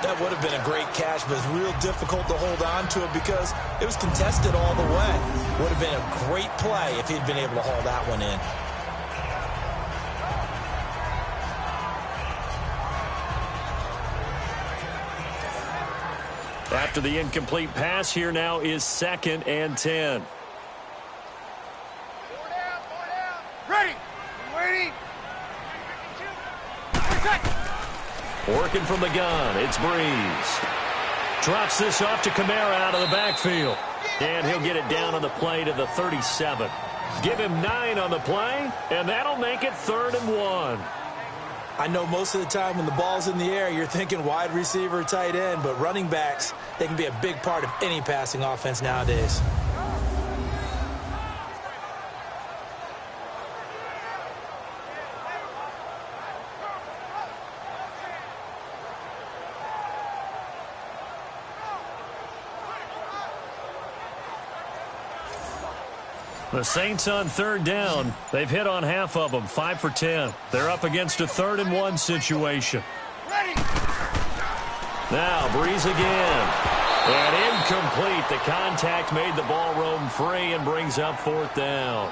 That would have been a great catch, but it's real difficult to hold on to it because it was contested all the way. Would have been a great play if he'd been able to haul that one in. After the incomplete pass, here now is 2nd and 10. Ready. Waiting. Working from the gun, it's Breeze. Drops this off to Kamara out of the backfield. And he'll get it down on the play to the 37. Give him 9 on the play, and that'll make it 3rd and 1. I know most of the time when the ball's in the air, you're thinking wide receiver, tight end, but running backs, they can be a big part of any passing offense nowadays. The Saints on 3rd down. They've hit on half of them, 5 for 10. They're up against a 3rd and 1 situation. Now Breeze again. And incomplete. The contact made the ball roam free and brings up 4th down.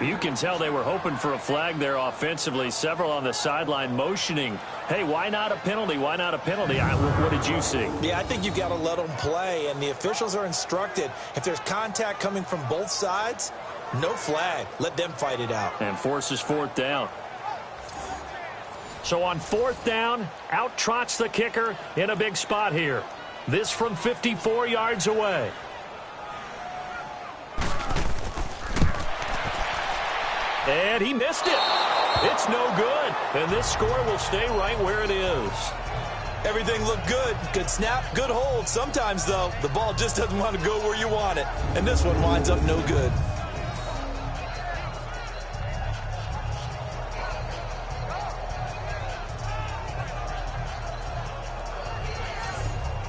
You can tell they were hoping for a flag there offensively. Several on the sideline motioning. Hey, why not a penalty? Why not a penalty? What did you see? Yeah, I think you've got to let them play, and the officials are instructed. If there's contact coming from both sides, no flag. Let them fight it out. And forces 4th down. So on 4th down, out trots the kicker in a big spot here. This from 54 yards away. And he missed it. It's no good. And this score will stay right where it is. Everything looked good. Good snap, good hold. Sometimes, though, the ball just doesn't want to go where you want it. And this one winds up no good.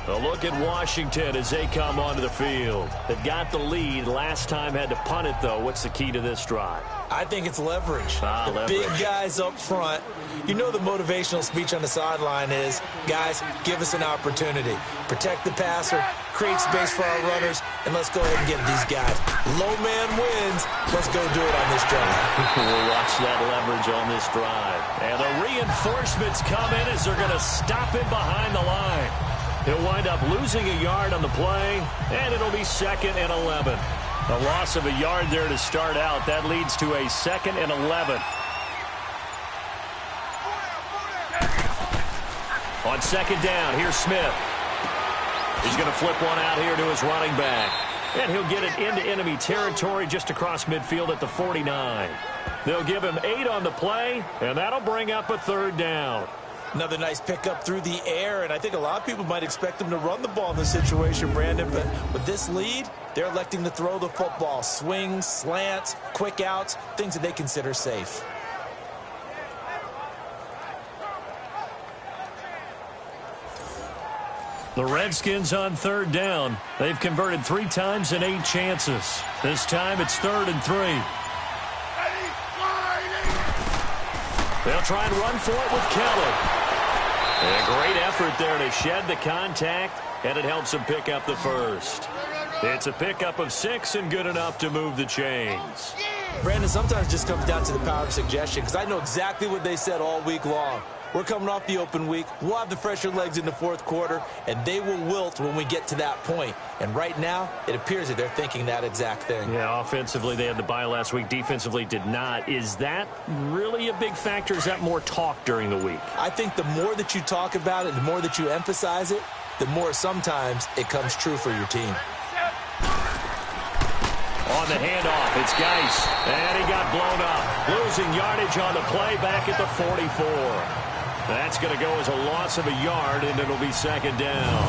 The A look at Washington as they come onto the field. They've got the lead. Last time had to punt it, though. What's the key to this drive? I think it's leverage. Leverage. Big guys up front. You know the motivational speech on the sideline is, guys, give us an opportunity. Protect the passer, create space for our runners, and let's go ahead and get these guys. Low man wins. Let's go do it on this drive. We'll watch that leverage on this drive. And the reinforcements come in as they're going to stop him behind the line. He'll wind up losing a yard on the play, and it'll be 2nd and 11. A loss of a yard there to start out. That leads to a 2nd and 11. On 2nd down, here's Smith. He's going to flip one out here to his running back. And he'll get it into enemy territory just across midfield at the 49. They'll give him 8 on the play, and that'll bring up a 3rd down. Another nice pickup through the air, and I think a lot of people might expect them to run the ball in this situation, Brandon, but with this lead, they're electing to throw the football. Swings, slants, quick outs, things that they consider safe. The Redskins on 3rd down. They've converted 3 times in 8 chances. This time it's 3rd and 3. They'll try and run for it with Kelly. And a great effort there to shed the contact, and it helps him pick up the first. It's a pickup of 6 and good enough to move the chains. Brandon, sometimes it just comes down to the power of suggestion, because I know exactly what they said all week long. We're coming off the open week. We'll have the fresher legs in the 4th quarter, and they will wilt when we get to that point. And right now, it appears that they're thinking that exact thing. Yeah, offensively, they had the bye last week. Defensively, did not. Is that really a big factor? Is that more talk during the week? I think the more that you talk about it, the more that you emphasize it, the more sometimes it comes true for your team. On the handoff, it's Geis. And he got blown up. Losing yardage on the play back at the 44. That's going to go as a loss of a yard, and it'll be 2nd down.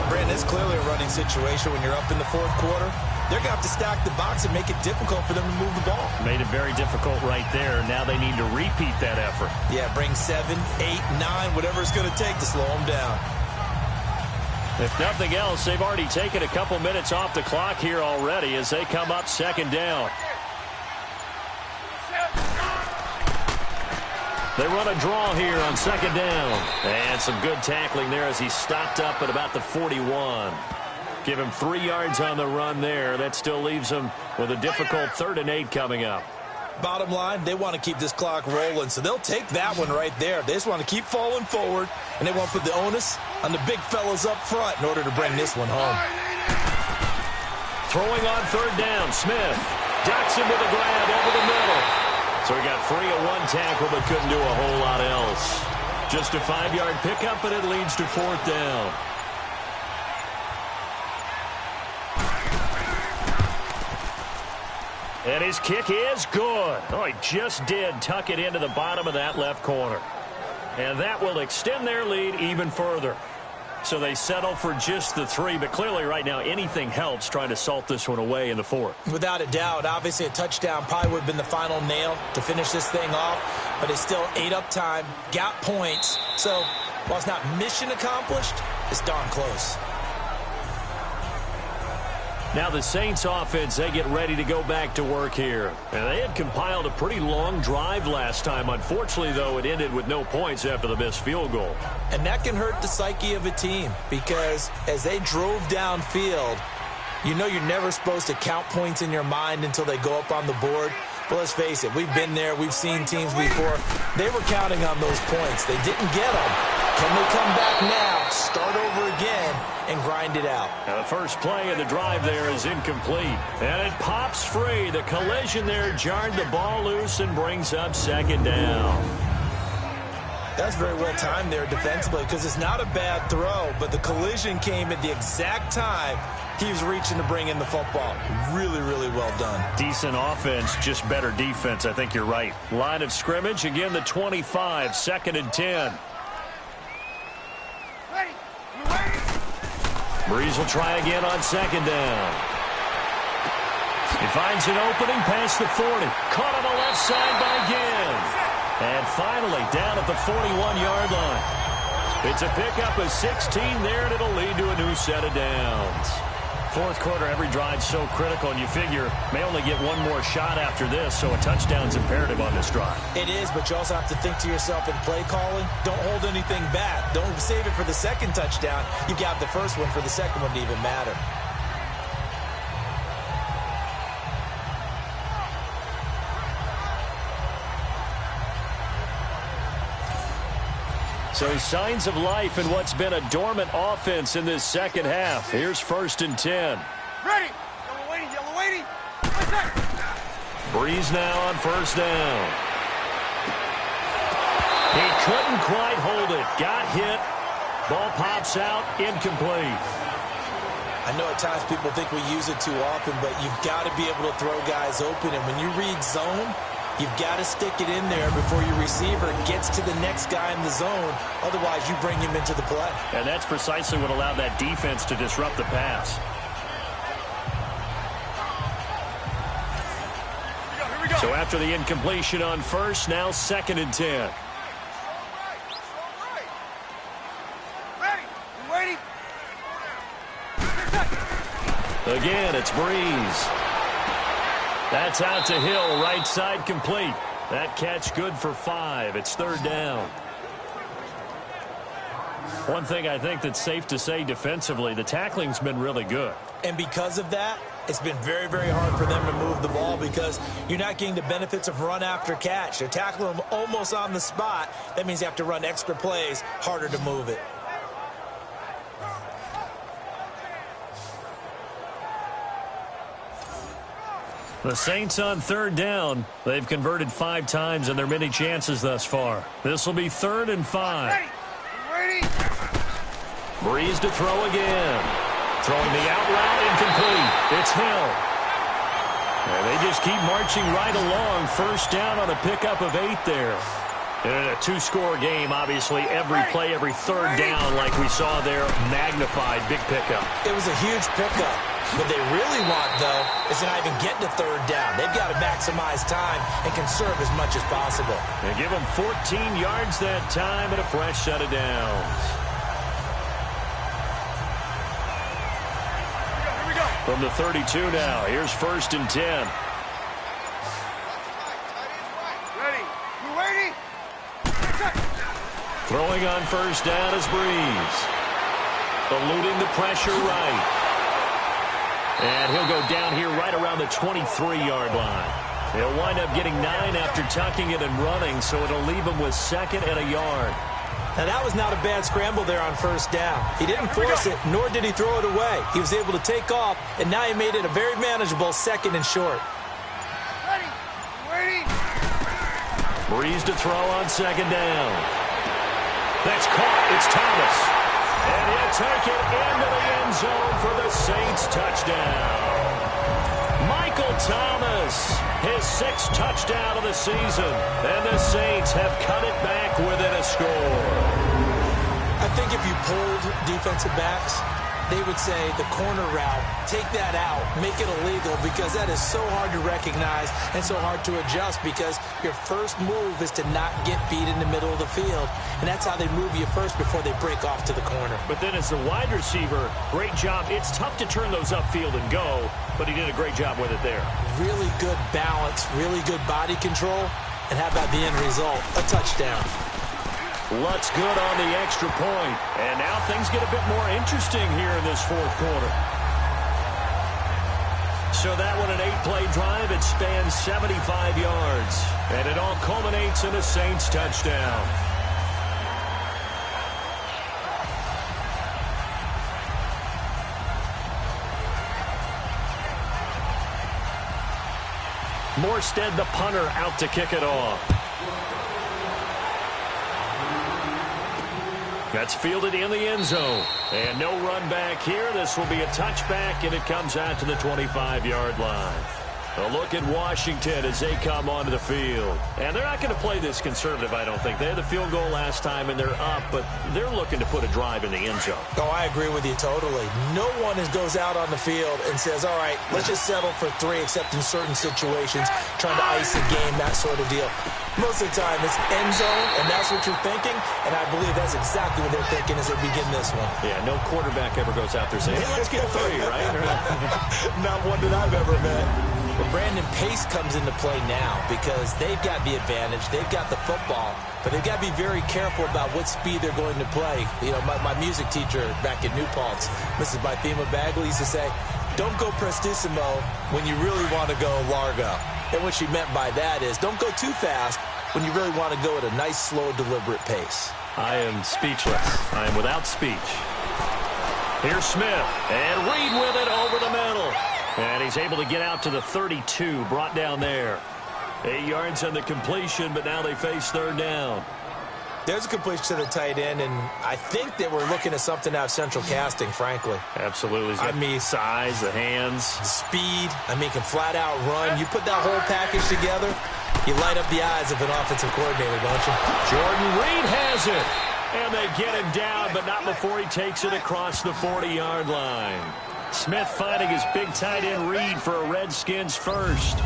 Brandon, it's clearly a running situation when you're up in the 4th quarter. They're going to have to stack the box and make it difficult for them to move the ball. Made it very difficult right there. Now they need to repeat that effort. Yeah, bring 7, 8, 9, whatever it's going to take to slow them down. If nothing else, they've already taken a couple minutes off the clock here already as they come up 2nd down. They run a draw here on 2nd down. And some good tackling there as he stopped up at about the 41. Give him 3 yards on the run there. That still leaves him with a difficult 3rd and 8 coming up. Bottom line, they want to keep this clock rolling, so they'll take that one right there. They just want to keep falling forward, and they want to put the onus on the big fellas up front in order to bring this one home. Throwing on 3rd down, Smith. Ducks him with a grab over the middle. So he got free of 1 tackle but couldn't do a whole lot else. Just a 5-yard pickup, and it leads to 4th down. And his kick is good. Oh, he just did tuck it into the bottom of that left corner. And that will extend their lead even further. So they settle for just the 3, but clearly right now anything helps trying to salt this one away in the 4th. Without a doubt, obviously a touchdown probably would have been the final nail to finish this thing off, but it's still ate up time, got points. So while it's not mission accomplished, it's darn close. Now the Saints offense, they get ready to go back to work here. And they had compiled a pretty long drive last time. Unfortunately, though, it ended with no points after the missed field goal. And that can hurt the psyche of a team because as they drove downfield, you know you're never supposed to count points in your mind until they go up on the board. But let's face it, we've been there. We've seen teams before. They were counting on those points. They didn't get them. Can they come back now, start over again, and grind it out? Now the first play of the drive there is incomplete. And it pops free. The collision there jarred the ball loose and brings up 2nd down. That's very well timed there defensively because it's not a bad throw, but the collision came at the exact time he was reaching to bring in the football. Really, really well done. Decent offense, just better defense. I think you're right. Line of scrimmage, again the 25, 2nd and 10. Breeze will try again on 2nd down. He finds an opening past the 40. Caught on the left side by Ginn. And finally down at the 41-yard line. It's a pickup of 16 there, and it'll lead to a new set of downs. Fourth quarter, every drive's so critical, and you figure may only get one more shot after this, so a touchdown's imperative on this drive. It is, but you also have to think to yourself in play calling, don't hold anything back. Don't save it for the second touchdown. You got the first one for the second one to even matter. So signs of life in what's been a dormant offense in this second half. Here's 1st and 10. Ready. Yellow waiting. Yellow waiting. Breeze now on 1st down. He couldn't quite hold it. Got hit. Ball pops out. Incomplete. I know at times people think we use it too often, but you've got to be able to throw guys open. And when you read zone, you've got to stick it in there before your receiver gets to the next guy in the zone. Otherwise, you bring him into the play. And that's precisely what allowed that defense to disrupt the pass. Here we go. So after the incompletion on 1st, now 2nd and 10. Ready. You waiting? Again, it's Breeze. That's out to Hill, right side complete. That catch good for 5. It's 3rd down. One thing I think that's safe to say defensively, the tackling's been really good. And because of that, it's been very, very hard for them to move the ball because you're not getting the benefits of run after catch. They're tackling them almost on the spot. That means you have to run extra plays, harder to move it. The Saints on 3rd down. They've converted 5 times in their many chances thus far. This will be 3rd and 5. Ready. You ready? Breeze to throw again. Throwing the out route, incomplete. It's Hill. And they just keep marching right along. 1st down on a pickup of 8 there. And in a 2-score game, obviously, every play, every 3rd down, like we saw there, magnified, big pickup. It was a huge pickup. What they really want, though, is to not even get to 3rd down. They've got to maximize time and conserve as much as possible. And give them 14 yards that time and a fresh set of downs. Here we go. From the 32 now, here's 1st and 10. Ready. You waiting? Throwing on 1st down is Breeze. Eluding the pressure right. And he'll go down here right around the 23-yard line. He'll wind up getting 9 after tucking it and running, so it'll leave him with 2nd and a yard. Now, that was not a bad scramble there on 1st down. He didn't force it, nor did he throw it away. He was able to take off, and now he made it a very manageable 2nd and short. Ready. You waiting? Breeze to throw on 2nd down. That's caught. It's Thomas. And he'll take it into the end zone for the Saints touchdown. Michael Thomas, his 6th touchdown of the season. And the Saints have cut it back within a score. I think if you pulled defensive backs, they would say the corner route, take that out, make it illegal, because that is so hard to recognize and so hard to adjust because your first move is to not get beat in the middle of the field. And that's how they move you first before they break off to the corner. But then as the wide receiver, great job. It's tough to turn those upfield and go, but he did a great job with it there. Really good balance, really good body control, and how about the end result? A touchdown. Lutz good on the extra point. And now things get a bit more interesting here in this 4th quarter. So that one, an 8-play drive. It spans 75 yards. And it all culminates in a Saints touchdown. Morstead, the punter, out to kick it off. That's fielded in the end zone. And no run back here. This will be a touchback, and it comes out to the 25-yard line. A look at Washington as they come onto the field. And they're not going to play this conservative, I don't think. They had the field goal last time, and they're up, but they're looking to put a drive in the end zone. Oh, I agree with you totally. No one goes out on the field and says, all right, let's just settle for 3, except in certain situations, trying to ice a game, that sort of deal. Most of the time, it's end zone, and that's what you're thinking, and I believe that's exactly what they're thinking as they begin this one. Yeah, no quarterback ever goes out there saying, hey, let's get 3, right? Not one that I've ever met. But Brandon, pace comes into play now because they've got the advantage. They've got the football, but they've got to be very careful about what speed they're going to play. You know, my music teacher back in New Paltz, Mrs. Bythema Bagley, used to say, don't go prestissimo when you really want to go largo. And what she meant by that is don't go too fast when you really want to go at a nice, slow, deliberate pace. I am speechless. I am without speech. Here's Smith, and Reed with it over the middle. And he's able to get out to the 32, brought down there. 8 yards on the completion, but now they face third down. There's a completion to the tight end, and I think that we're looking at something out of Central Casting, frankly. Absolutely. I mean, size, the hands. Speed. I mean, can flat out run. You put that whole package together, you light up the eyes of an offensive coordinator, don't you? Jordan Reed has it. And they get him down, but not before he takes it across the 40-yard line. Smith finding his big tight end Reed for a Redskins first.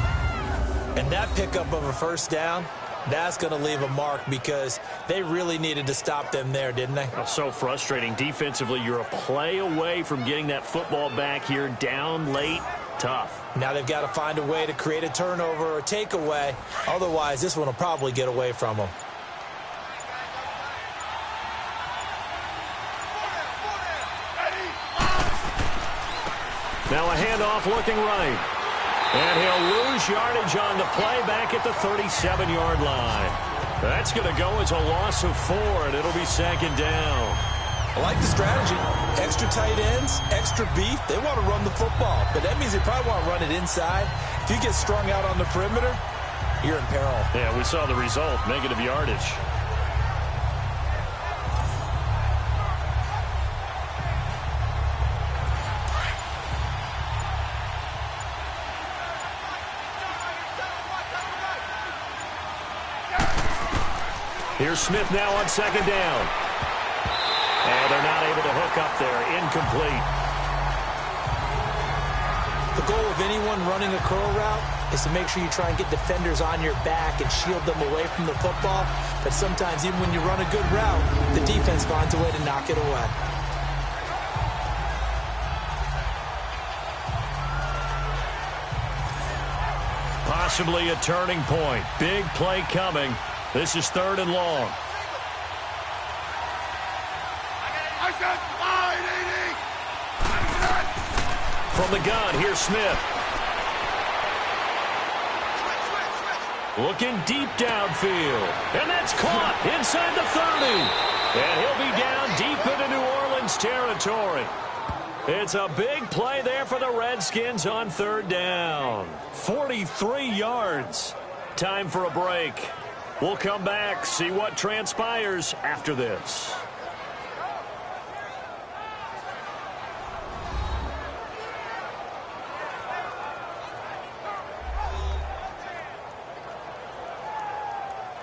And that pickup of a first down, that's going to leave a mark because they really needed to stop them there, didn't they? Oh, so frustrating. Defensively, you're a play away from getting that football back here down late. Tough. Now they've got to find a way to create a turnover or a takeaway. Otherwise, this one will probably get away from them. Now a handoff looking right. And he'll lose yardage on the play back at the 37-yard line. That's going to go as a loss of 4, and it'll be second down. I like the strategy. Extra tight ends, extra beef. They want to run the football, but that means they probably want to run it inside. If you get strung out on the perimeter, you're in peril. Yeah, we saw the result, negative yardage. Here's Smith now on second down. And they're not able to hook up there. Incomplete. The goal of anyone running a curl route is to make sure you try and get defenders on your back and shield them away from the football. But sometimes even when you run a good route, the defense finds a way to knock it away. Possibly a turning point. Big play coming. This is third and long. From the gun, here's Smith. Looking deep downfield. And that's caught inside the 30. And he'll be down deep into New Orleans territory. It's a big play there for the Redskins on third down. 43 yards. Time for a break. We'll come back, see what transpires after this.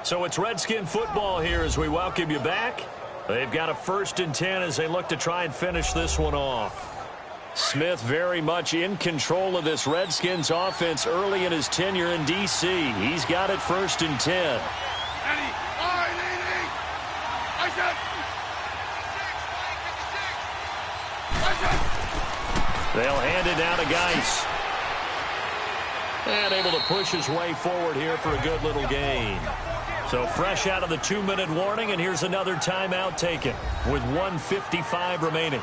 So it's Redskin football here as we welcome you back. They've got a 1st and 10 as they look to try and finish this one off. Smith very much in control of this Redskins offense early in his tenure in D.C. He's got it 1st and 10. They'll hand it down to Geis. And able to push his way forward here for a good little gain. So fresh out of the 2-minute warning, and here's another timeout taken with 1:55 remaining.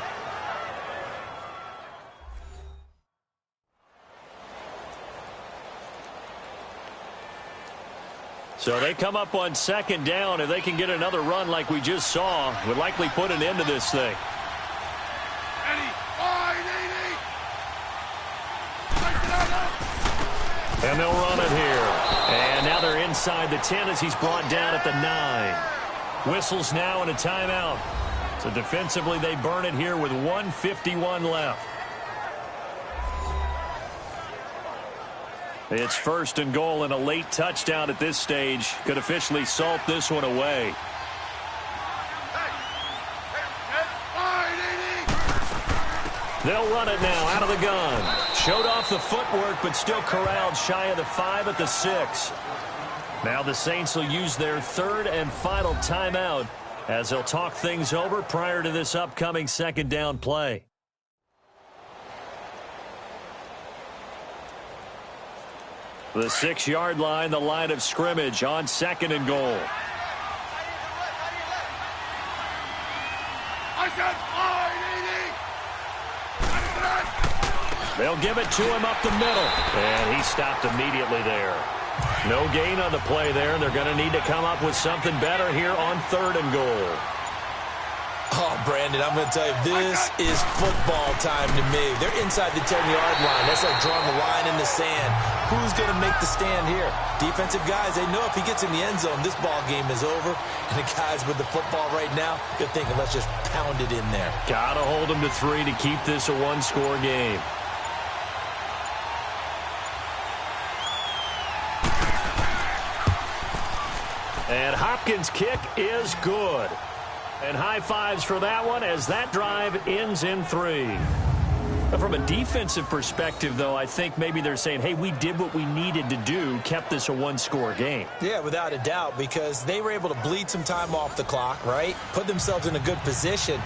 So they come up on second down. If they can get another run like we just saw, would likely put an end to this thing. And they'll run it here. And now they're inside the 10 as he's brought down at the 9. Whistles now and a timeout. So defensively they burn it here with 1:51 left. It's 1st and goal, and a late touchdown at this stage could officially salt this one away. They'll run it now out of the gun. Showed off the footwork, but still corralled shy of the 5 at the 6. Now the Saints will use their 3rd and final timeout as they'll talk things over prior to this upcoming 2nd down play. The 6-yard line, the line of scrimmage on 2nd and goal. They'll give it to him up the middle. And he stopped immediately there. No gain on the play there. They're going to need to come up with something better here on 3rd and goal. Oh, Brandon, I'm going to tell you, this is football time to me. They're inside the 10-yard line. That's like drawing a line in the sand. Who's going to make the stand here? Defensive guys, they know if he gets in the end zone, this ball game is over. And the guys with the football right now, they're thinking, let's just pound it in there. Got to hold them to 3 to keep this a one-score game. And Hopkins' kick is good. And high fives for that one as that drive ends in 3. But from a defensive perspective, though, I think maybe they're saying, hey, we did what we needed to do, kept this a one-score game. Yeah, without a doubt, because they were able to bleed some time off the clock, right? Put themselves in a good position,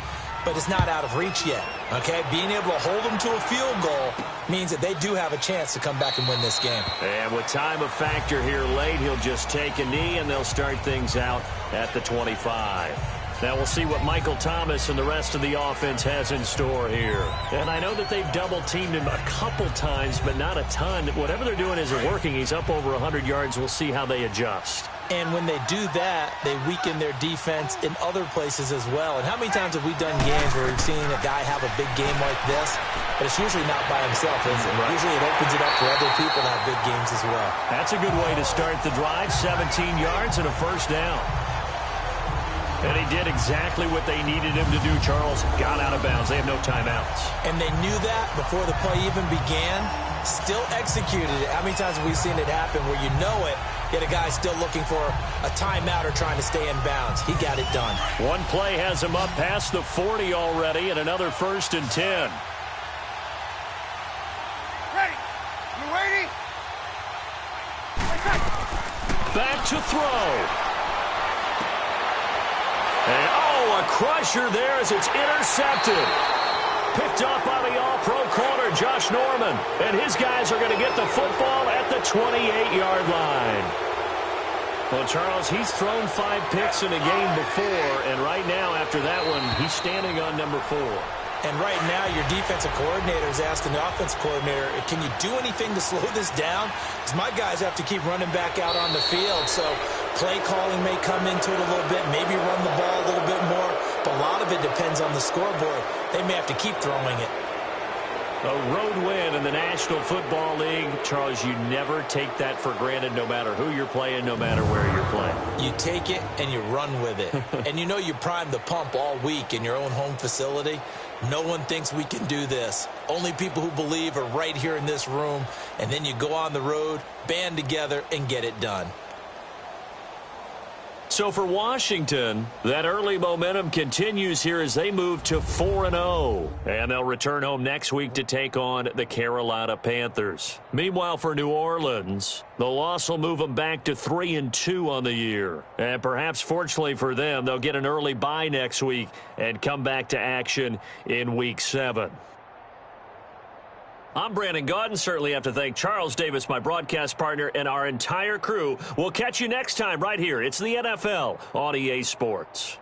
but it's not out of reach yet, okay? Being able to hold them to a field goal means that they do have a chance to come back and win this game. And with time a factor here late, he'll just take a knee, and they'll start things out at the 25. Now we'll see what Michael Thomas and the rest of the offense has in store here. And I know that they've double-teamed him a couple times, but not a ton. Whatever they're doing isn't working. He's up over 100 yards. We'll see how they adjust. And when they do that, they weaken their defense in other places as well. And how many times have we done games where we've seen a guy have a big game like this? But it's usually not by himself, is it? Right. Usually it opens it up for other people to have big games as well. That's a good way to start the drive. 17 yards and a 1st down. And he did exactly what they needed him to do, Charles. Got out of bounds. They have no timeouts. And they knew that before the play even began. Still executed it. How many times have we seen it happen where you know it, yet a guy still looking for a timeout or trying to stay in bounds? He got it done. One play has him up past the 40 already, and another 1st and 10. Ready? You ready? Back to throw. And, oh, a crusher there as it's intercepted. Picked up by the all-pro corner, Josh Norman. And his guys are going to get the football at the 28-yard line. Well, Charles, he's thrown 5 picks in a game before, and right now, after that one, he's standing on number 4. And right now, your defensive coordinator is asking the offensive coordinator, can you do anything to slow this down? Because my guys have to keep running back out on the field. So play calling may come into it a little bit, maybe run the ball a little bit more. But a lot of it depends on the scoreboard. They may have to keep throwing it. A road win in the National Football League. Charles, you never take that for granted no matter who you're playing, no matter where you're playing. You take it and you run with it. And you know you primed the pump all week in your own home facility. No one thinks we can do this. Only people who believe are right here in this room. And then you go on the road, band together, and get it done. So for Washington, that early momentum continues here as they move to 4-0. And they'll return home next week to take on the Carolina Panthers. Meanwhile, for New Orleans, the loss will move them back to 3-2 on the year. And perhaps fortunately for them, they'll get an early bye next week and come back to action in Week 7. I'm Brandon Gaudin. Certainly have to thank Charles Davis, my broadcast partner, and our entire crew. We'll catch you next time right here. It's the NFL on EA Sports.